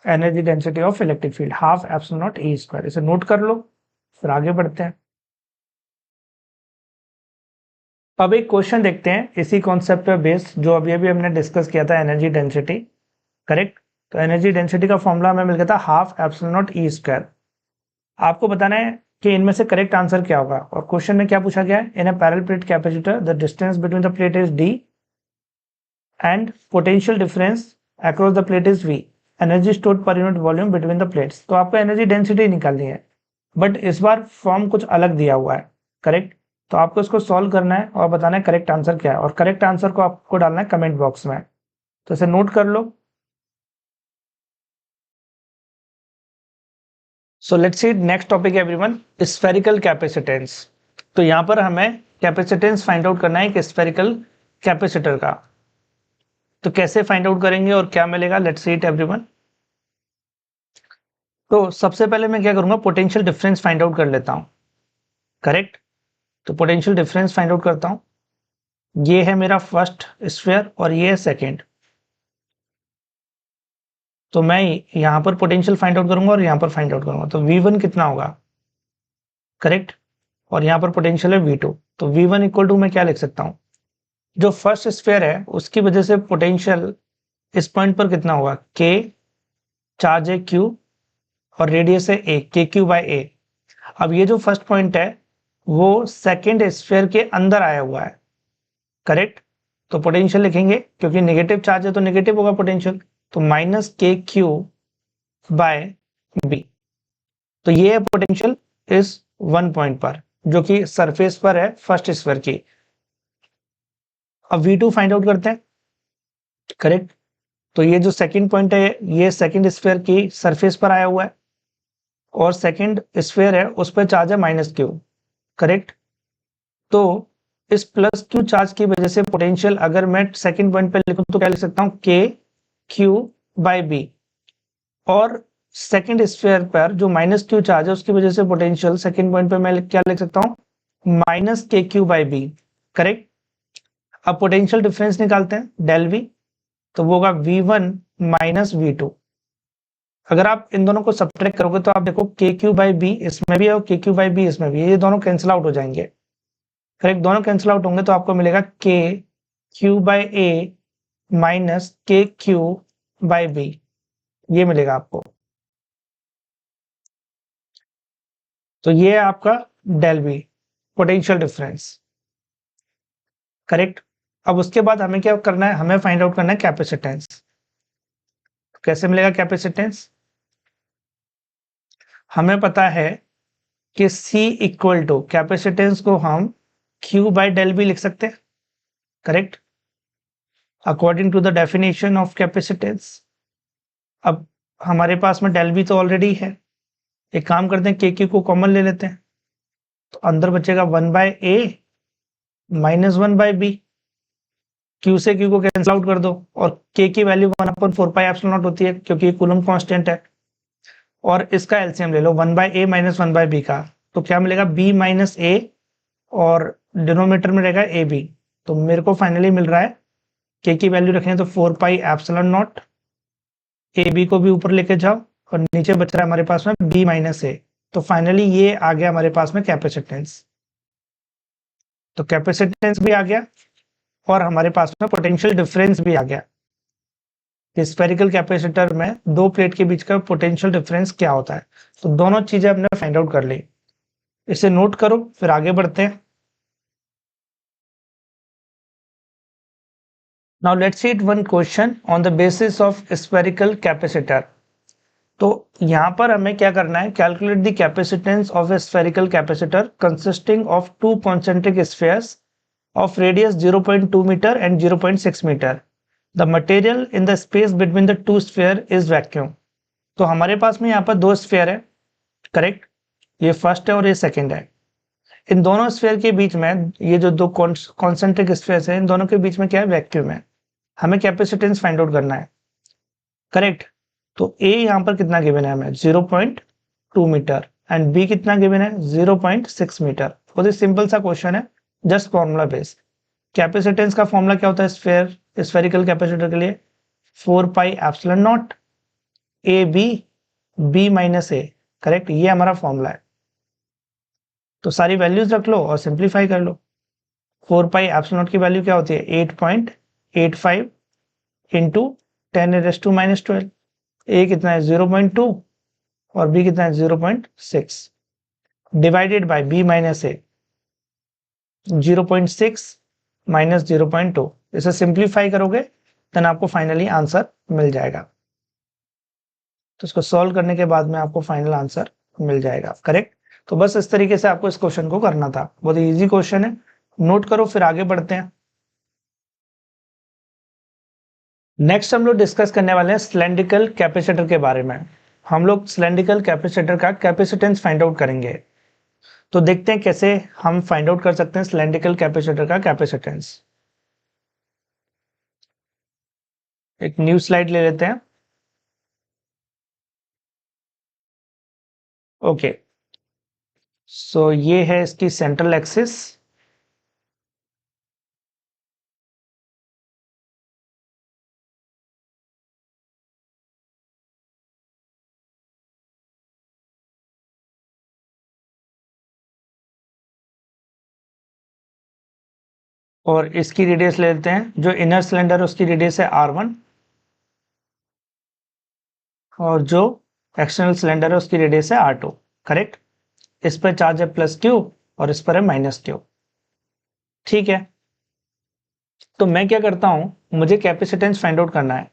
energy density of electric field half epsilon not E square. इसे नोट कर लो, फिर आगे बढ़ते हैं। अब एक क्वेश्चन देखते हैं इसी कॉन्सेप्ट पे बेस्ड जो अभी अभी हमने डिस्कस किया था, एनर्जी डेंसिटी। करेक्ट। तो एनर्जी डेंसिटी का फॉर्मूला हमें मिल गया था half epsilon not E square. आपको बताना है कि इनमें से करेक्ट आंसर क्या होगा, और क्वेश्चन में क्या पूछा गया है, in a parallel plate capacitor the distance between the plate is D and potential difference across the plate is V, energy stored per unit volume between the plates. तो आपको एनर्जी डेंसिटी निकालनी है, बट इस बार फॉर्म कुछ अलग दिया हुआ है। करेक्ट। तो आपको इसको सॉल्व करना है और बताना है करेक्ट आंसर क्या है, और करेक्ट आंसर को आपको डालना है कमेंट बॉक्स में। तो इसे नोट कर लो। So let's see next topic everyone, spherical capacitance. तो यहां पर हमें कैपेसिटेंस फाइंड आउट करना है एक स्फेरिकल कैपेसिटर का। तो कैसे फाइंड आउट करेंगे और क्या मिलेगा, लेट्स सी इट एवरीवन। तो सबसे पहले मैं क्या करूंगा, पोटेंशियल डिफरेंस फाइंड आउट कर लेता हूं। करेक्ट। तो पोटेंशियल डिफरेंस फाइंड आउट करता हूं। ये है मेरा फर्स्ट स्फीयर और ये है सेकेंड। तो मैं यहां पर पोटेंशियल फाइंड आउट करूंगा और यहां पर फाइंड आउट करूंगा। तो V1 कितना होगा, करेक्ट। और यहां पर पोटेंशियल है V2। तो V1 इक्वल टू मैं क्या लिख सकता हूं, जो फर्स्ट स्फीयर है उसकी वजह से पोटेंशियल इस पॉइंट पर कितना होगा, K, चार्ज है Q और रेडियस है A, KQ बाय A। अब ये जो फर्स्ट पॉइंट है वो सेकेंड स्फीयर के अंदर आया हुआ है। करेक्ट। तो पोटेंशियल लिखेंगे, क्योंकि नेगेटिव चार्ज है तो नेगेटिव होगा पोटेंशियल। तो माइनस KQ बाय B। तो ये है पोटेंशियल इस वन पॉइंट पर जो कि सरफेस पर है फर्स्ट स्फीयर की। अब V2 फाइंड आउट करते हैं। करेक्ट। तो ये जो सेकंड पॉइंट है ये सेकंड स्फीयर की सरफेस पर आया हुआ है और सेकंड स्फीयर है उस पर चार्ज है -Q। करेक्ट। तो इस +Q चार्ज की वजह से पोटेंशियल अगर मैं सेकंड पॉइंट पे लिखूं तो क्या लिख सकता हूं, KQ बाय B। और सेकंड स्फीयर पर जो -Q चार्ज है उसकी वजह से पोटेंशियल सेकंड पॉइंट पे मैं क्या लिख सकता हूं, -KQ बाय B। करेक्ट। अब पोटेंशियल डिफरेंस निकालते हैं, डेल V। तो वो होगा V1 माइनस V2। अगर आप इन दोनों को सब्ट्रैक्ट करोगे तो आप देखो KQ बाई B इसमें भी है और KQ बाई B इसमें भी है, ये दोनों कैंसिल आउट हो जाएंगे। करेक्ट। दोनों कैंसिल आउट होंगे तो आपको मिलेगा KQ by A minus KQ by B, ये मिलेगा आपको। तो ये है आपका del V, potential difference. Correct. अब उसके बाद हमें क्या करना है, हमें फाइंड आउट करना है कैपेसिटेंस। कैसे मिलेगा कैपेसिटेंस, हमें पता है कि C इक्वल टू कैपेसिटेंस को हम Q बाई डेल B लिख सकते हैं। Correct, according to the definition of capacitance. अब हमारे पास में डेल B तो ऑलरेडी है, एक काम करते हैं KQ को कॉमन ले लेते हैं। तो अंदर बचेगा 1 by A minus 1 by B। Q से Q को कैंसिल आउट कर दो और K की वैल्यू 1/4 पाई एप्सिलॉन नॉट होती है क्योंकि कूलम कांस्टेंट है। और इसका एलसीएम ले लो 1 by A minus 1 by B का, तो क्या मिलेगा B माइनस A और डिनोमिनेटर में रहेगा AB। तो मेरे को फाइनली मिल रहा है K की वैल्यू रखें तो 4 पाई एप्सिलॉन नॉट, AB को भी ऊपर लेके जाओ और नीचे बच रहा है हमारे पास में B माइनस A। तो फाइनली ये आ गया हमारे पास में कैपेसिटेंस। तो कैपेसिटेंस भी आ गया और हमारे पास में पोटेंशियल डिफरेंस भी आ गया। स्फेरिकल कैपेसिटर में दो प्लेट के बीच का पोटेंशियल डिफरेंस क्या होता है, तो दोनों चीजें हमने फाइंड आउट कर ली। इसे नोट करो फिर आगे बढ़ते हैं। Now let's see it one question on the basis of spherical capacitor. तो यहां पर हमें क्या करना है, calculate the capacitance of A spherical capacitor consisting of to concentric spheres of radius 0.2 meter and 0.6 meter. The material in the space between the two sphere is vacuum. तो हमारे पास में यहाँ पर दो स्फीयर है। करेक्ट, ये फर्स्ट है और ये सेकंड है। इन दोनों स्फीयर के बीच में ये जो दो कॉन्सेंट्रिक स्फीयर्स है इन दोनों के बीच में क्या है, वैक्यूम है। हमें कैपेसिटेंस फाइंड आउट करना है। करेक्ट। तो ए यहाँ पर कितना गिवन है हमें, 0.2 मीटर एंड बी कितना गिवन है, 0.6 मीटर। बहुत ही सिंपल सा क्वेश्चन है, जस्ट फॉर्मूला बेस्ड। कैपेसिटेंस का फॉर्मूला क्या होता है स्फेरिकल कैपेसिटर के लिए, 4 pi epsilon naught A B B minus A. Correct, ये हमारा फॉर्मूला है। तो सारी वैल्यूज रख लो और सिंप्लीफाई कर लो। 4 पाई एप्सिलॉन नॉट की वैल्यू क्या होती है 8.85 इंटू 10⁻⁻12। ए कितना है 0.2 और बी कितना है 0.6 divided by B minus A 0.6 minus 0.2। इसे सिंप्लीफाई करोगे देन आपको फाइनली आंसर मिल जाएगा। तो इसको सॉल्व करने के बाद में आपको फाइनल आंसर मिल जाएगा। करेक्ट। तो बस इस तरीके से आपको इस क्वेश्चन को करना था। बहुत इजी क्वेश्चन है, नोट करो फिर आगे बढ़ते हैं। नेक्स्ट हम लोग डिस्कस करने वाले हैं सिलेंड्रिकल कैपेसिटर के बारे में। हम लोग सिलेंड्रिकल कैपेसिटर का कैपेसिटेंस फाइंड आउट करेंगे। तो देखते हैं कैसे हम फाइंड आउट कर सकते हैं सिलेंड्रिकल कैपेसिटर का कैपेसिटेंस। एक न्यू स्लाइड ले लेते हैं। ओके, सो ये है इसकी सेंट्रल एक्सिस। और इसकी रेडियस ले लेते हैं, जो इनर सिलेंडर है उसकी रेडियस है R1 और जो एक्सटर्नल सिलेंडर है उसकी रेडियस है R2। करेक्ट। इस पर चार्ज है प्लस क्यू और इस पर है माइनस क्यू। ठीक है, तो मैं क्या करता हूं, मुझे कैपेसिटेंस फाइंड आउट करना है।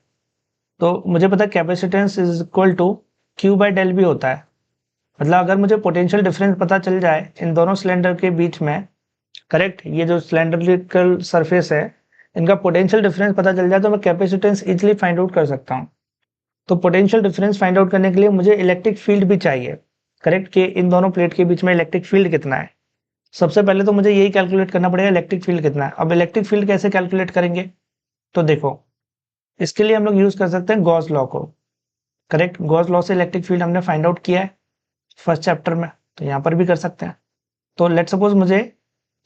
तो मुझे पता है capacitance is equal to Q by del V होता है। मतलब अगर मुझे पोटेंशियल डिफरेंस पता चल जाए इन दोनों सिलेंडर के बीच में, करेक्ट, ये जो सिलेंड्रिकल सरफेस है इनका पोटेंशियल डिफरेंस पता चल जाए तो मैं कैपेसिटेंस इजीली फाइंड आउट कर सकता हूँ। तो पोटेंशियल डिफरेंस फाइंड आउट करने के लिए मुझे इलेक्ट्रिक फील्ड भी चाहिए। करेक्ट, कि इन दोनों प्लेट के बीच में इलेक्ट्रिक फील्ड कितना है। सबसे पहले तो मुझे यही कैलकुलेट करना पड़ेगा इलेक्ट्रिक फील्ड कितना है। अब इलेक्ट्रिक फील्ड कैसे कैलकुलेट करेंगे, तो देखो इसके लिए हम लोग यूज कर सकते हैं गॉस लॉ को। करेक्ट, गॉस लॉ से इलेक्ट्रिक फील्ड हमने फाइंड आउट किया है फर्स्ट चैप्टर में, तो यहाँ पर भी कर सकते हैं। तो लेट सपोज मुझे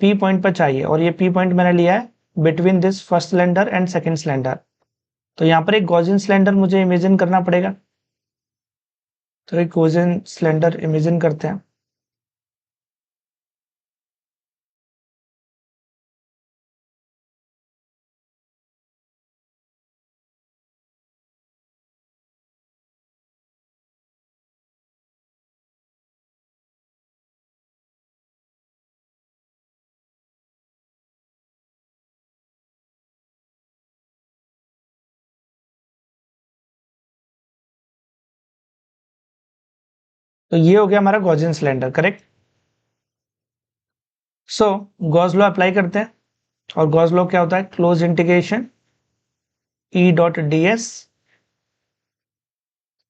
पी पॉइंट पर चाहिए और ये पी पॉइंट मैंने लिया है between this first cylinder and second cylinder. तो यहाँ पर एक गॉसियन सिलेंडर मुझे इमेजिन करना पड़ेगा। तो एक गॉसियन सिलेंडर इमेजिन करते हैं। तो ये हो गया हमारा Gaussian cylinder. Correct. So Gauss law apply करते हैं और गॉस लॉ क्या होता है, close integration E dot D S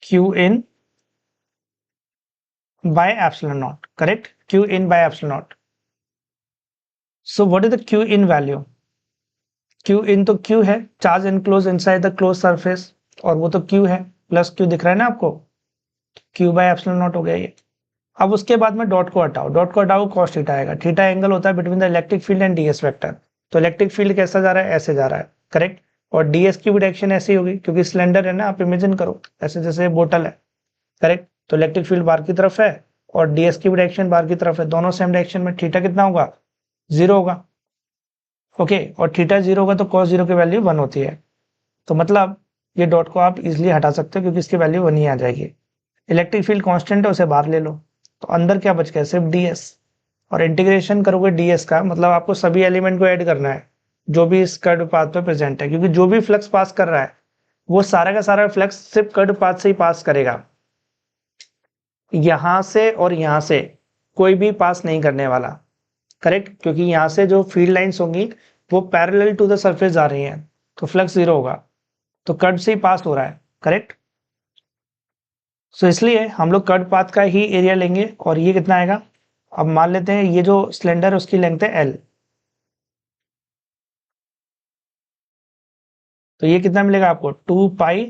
Q in by epsilon naught. Correct, Q in by epsilon naught. So what is the Q in value, Q in तो क्यू है, charge enclose inside the close surface, और वो तो क्यू है, प्लस क्यू दिख रहा है ना आपको, क्यू बाय एप्सिलॉन नॉट हो गया ये। अब उसके बाद में डॉट को हटाओ, डॉट को हटाओ कॉस थीटा आएगा। थीटा एंगल होता है between the electric field and DS vector. तो इलेक्ट्रिक फील्ड कैसा जा रहा है, ऐसे जा रहा है। करेक्ट, और डीएस की भी डायरेक्शन ऐसी होगी क्योंकि सिलेंडर है ना, आप इमेजिन करो ऐसे जैसे बोतल है। करेक्ट, तो इलेक्ट्रिक फील्ड बाहर की तरफ है और डीएस की भी डायरेक्शन बाहर की तरफ है, दोनों सेम डायरेक्शन में। थीटा कितना होगा, 0 होगा। ओके, और थीटा 0 होगा तो कॉस 0 की वैल्यू 1 होती है। तो मतलब ये डॉट को आप इजिली हटा सकते हो क्योंकि इसकी वैल्यू 1 ही आ जाएगी। इलेक्ट्रिक फील्ड कांस्टेंट है, उसे बाहर ले लो, तो अंदर क्या बच गया, सिर्फ डीएस। और इंटीग्रेशन करोगे डीएस का, मतलब आपको सभी एलिमेंट को ऐड करना है जो भी इस कर्व पाथ पे प्रेजेंट है, क्योंकि जो भी फ्लक्स पास कर रहा है वो सारा का सारा फ्लक्स सिर्फ कर्व पाथ से ही पास करेगा। यहां से और यहां से कोई भी पास नहीं करने वाला। करेक्ट, क्योंकि यहां से जो फील्ड लाइंस होंगी वो पैरेलल टू द सरफेस जा रही हैं, तो फ्लक्स 0 होगा, तो कर्व से ही पास हो रहा है। करेक्ट, सो इसलिए हम लोग कर्व पाथ का ही एरिया लेंगे और ये कितना आएगा। अब मान लेते हैं ये जो सिलेंडर है उसकी लेंथ है एल, तो ये कितना मिलेगा आपको 2 pi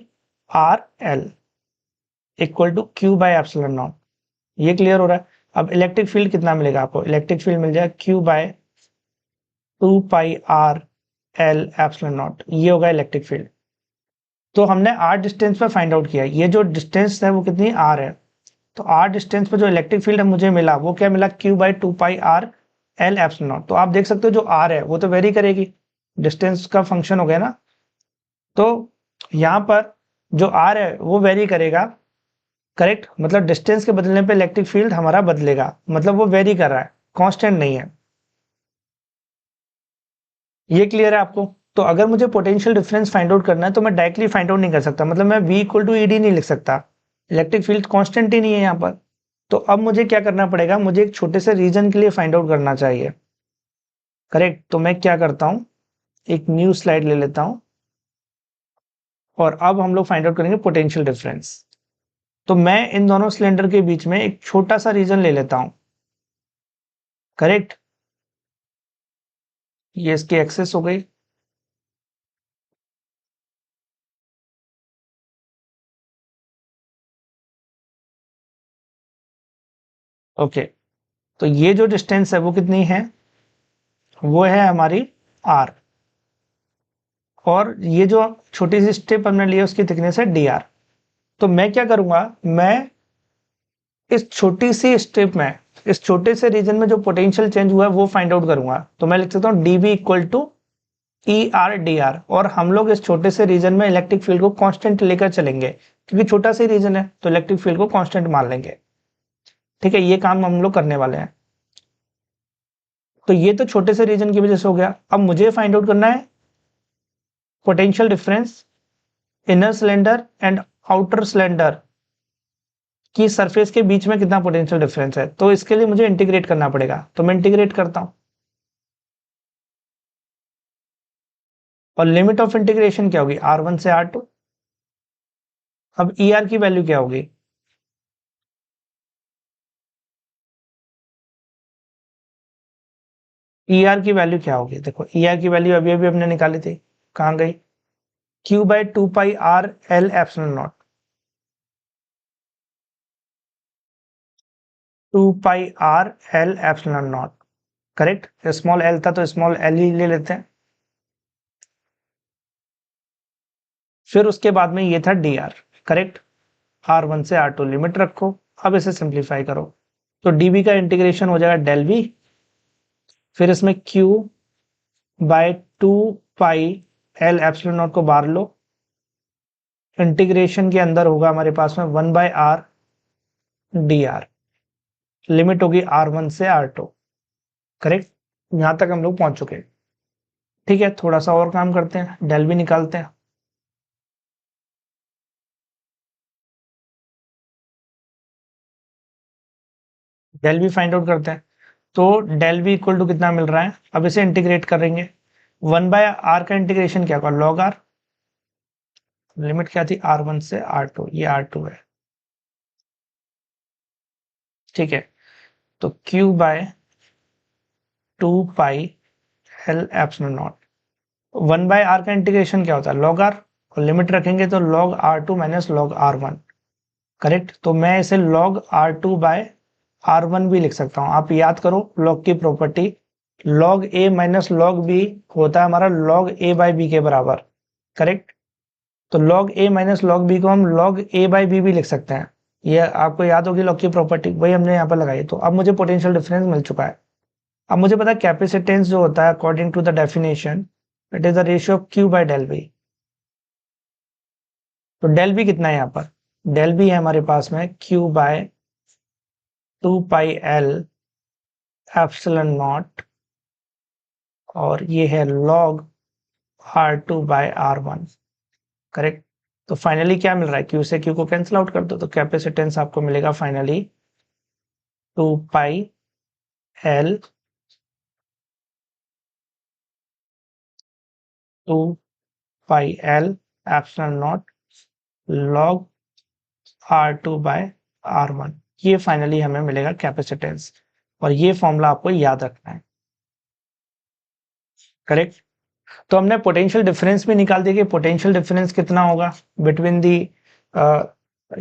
R L equal to Q by epsilon naught. ये क्लियर हो रहा है। अब इलेक्ट्रिक फील्ड कितना मिलेगा आपको, इलेक्ट्रिक फील्ड मिल जाएगा Q by 2 pi R L epsilon naught, ये होगा इलेक्ट्रिक फील्ड। तो हमने आर डिस्टेंस पे फाइंड आउट किया, ये जो डिस्टेंस है वो कितनी आर है। तो आर डिस्टेंस पे जो इलेक्ट्रिक फील्ड मुझे मिला वो क्या मिला, Q by 2 pi R L epsilon naught. तो आप देख सकते हो जो आर है वो तो वेरी करेगी, डिस्टेंस का फंक्शन हो गया ना। तो यहाँ पर जो आर है वो वेरी करेगा, करेक्ट, मतलब डिस्टेंस के बदलने पे इलेक्ट्रिक फील्ड हमारा बदलेगा, मतलब वो वेरी कर रहा है, कांस्टेंट नहीं है। ये क्लियर है आपको? तो अगर मुझे पोटेंशियल डिफरेंस फाइंड आउट करना है तो मैं डायरेक्टली फाइंड आउट नहीं कर सकता, मतलब मैं V इक्वल टू ED नहीं लिख सकता, इलेक्ट्रिक फील्ड कांस्टेंट ही नहीं है यहाँ पर। तो अब मुझे क्या करना पड़ेगा, मुझे एक छोटे से रीजन के लिए फाइंड आउट करना चाहिए, करेक्ट। तो मैं क्या करता हूँ, एक न्यू स्लाइड ले लेता हूँ और अब हम लोग फाइंड आउट करेंगे पोटेंशियल डिफरेंस। तो मैं इन दोनों सिलेंडर के बीच में एक छोटा सा रीजन ले लेता हूँ, करेक्ट। ये इसकी एक्सेस हो गई। ओके, तो ये जो डिस्टेंस है वो कितनी है, वो है हमारी R, और ये जो छोटी सी स्ट्रिप हमने ली है उसकी थिकनेस है dr। तो मैं क्या करूंगा, मैं इस छोटी सी स्ट्रिप में, इस छोटे से रीजन में जो पोटेंशियल चेंज हुआ है वो फाइंड आउट करूंगा। तो मैं लिख सकता हूँ dv इक्वल टू ER/dr, और हम लोग इस छोटे से रीजन में इलेक्ट्रिक फील्ड को कांस्टेंट लेकर चलेंगे, क्योंकि छोटा सा रीजन है तो इलेक्ट्रिक फील्ड को कांस्टेंट मान लेंगे। ठीक है, ये काम हम लोग करने वाले हैं। तो ये तो छोटे से रीजन की वजह से हो गया। अब मुझे फाइंड आउट करना है potential difference inner cylinder and outer cylinder की सरफेस के बीच में कितना पोटेंशियल डिफरेंस है। तो इसके लिए मुझे इंटीग्रेट करना पड़ेगा, तो मैं इंटीग्रेट करता हूं। और लिमिट ऑफ इंटीग्रेशन क्या होगी, R1 से R2। अब ER की वैल्यू क्या होगी, ER की वैल्यू क्या होगी, देखो ER की वैल्यू अभी अभी हमने निकाली थी, कहां गई, Q/2πr L epsilon not, 2πr L epsilon naught, correct. Small l था तो स्मॉल l ही ले लेते हैं। फिर उसके बाद में ये था dr, करेक्ट। R1 से R2 लिमिट रखो, अब इसे सिंप्लीफाई करो, तो dv का इंटीग्रेशन हो जाएगा डेल v, फिर इसमें Q/2π L एप्सिलॉन नॉट को बाहर लो, इंटीग्रेशन के अंदर होगा हमारे पास में 1/r dr, लिमिट होगी R1 से R2, करेक्ट। यहां तक हम लोग पहुंच चुके हैं। ठीक है, थोड़ा सा और काम करते हैं, डेल भी निकालते हैं। डेल भी फाइंड आउट करते हैं। तो डेल भी इक्वल टू कितना मिल रहा है, अब इसे इंटीग्रेट करेंगे। 1/r का इंटीग्रेशन क्या होगा, लॉग r, लिमिट क्या थी R1 से R2, ये R2 है, ठीक है। तो Q/2π L epsilon not, 1/r का इंटीग्रेशन क्या होता है, लॉग r, और लिमिट रखेंगे तो log R2 minus log R1, correct. तो मैं इसे log R2/R1 भी लिख सकता हूं। आप याद करो log की property, log a minus log b होता है हमारा log a/b के बराबर, करेक्ट। तो log a minus log b को हम log a/b भी लिख सकते हैं। ये आपको याद होगी log की प्रॉपर्टी, वही हमने यहाँ पर लगाई। तो अब मुझे पोटेंशियल डिफरेंस मिल चुका है। अब मुझे पता है कैपेसिटेंस जो होता है according to the definition, it is the ratio of Q/del v। तो डेल बी कितना है यहाँ पर, डेल बी है हमारे पास में Q/2πl एप्सिलॉन नॉट, और ये है log R2/R1, करेक्ट। तो फाइनली क्या मिल रहा है, Q से Q को कैंसिल आउट कर दो, तो कैपेसिटेंस आपको मिलेगा finally 2πl 2πl epsilon not log R2/R1, ये फाइनली हमें मिलेगा कैपेसिटेंस। और ये फॉर्मूला आपको याद रखना है, करेक्ट। तो हमने पोटेंशियल डिफरेंस भी निकाल दिया कि पोटेंशियल डिफरेंस कितना होगा बिटवीन दी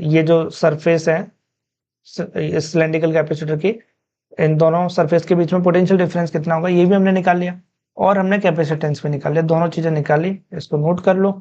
ये जो सरफेस है इस सिलेंड्रिकल कैपेसिटर की, इन दोनों सरफेस के बीच में पोटेंशियल डिफरेंस कितना होगा ये भी हमने निकाल लिया, और हमने कैपेसिटेंस भी निकाल लिया, दोनों चीजें निकाली, इसको नोट कर लो।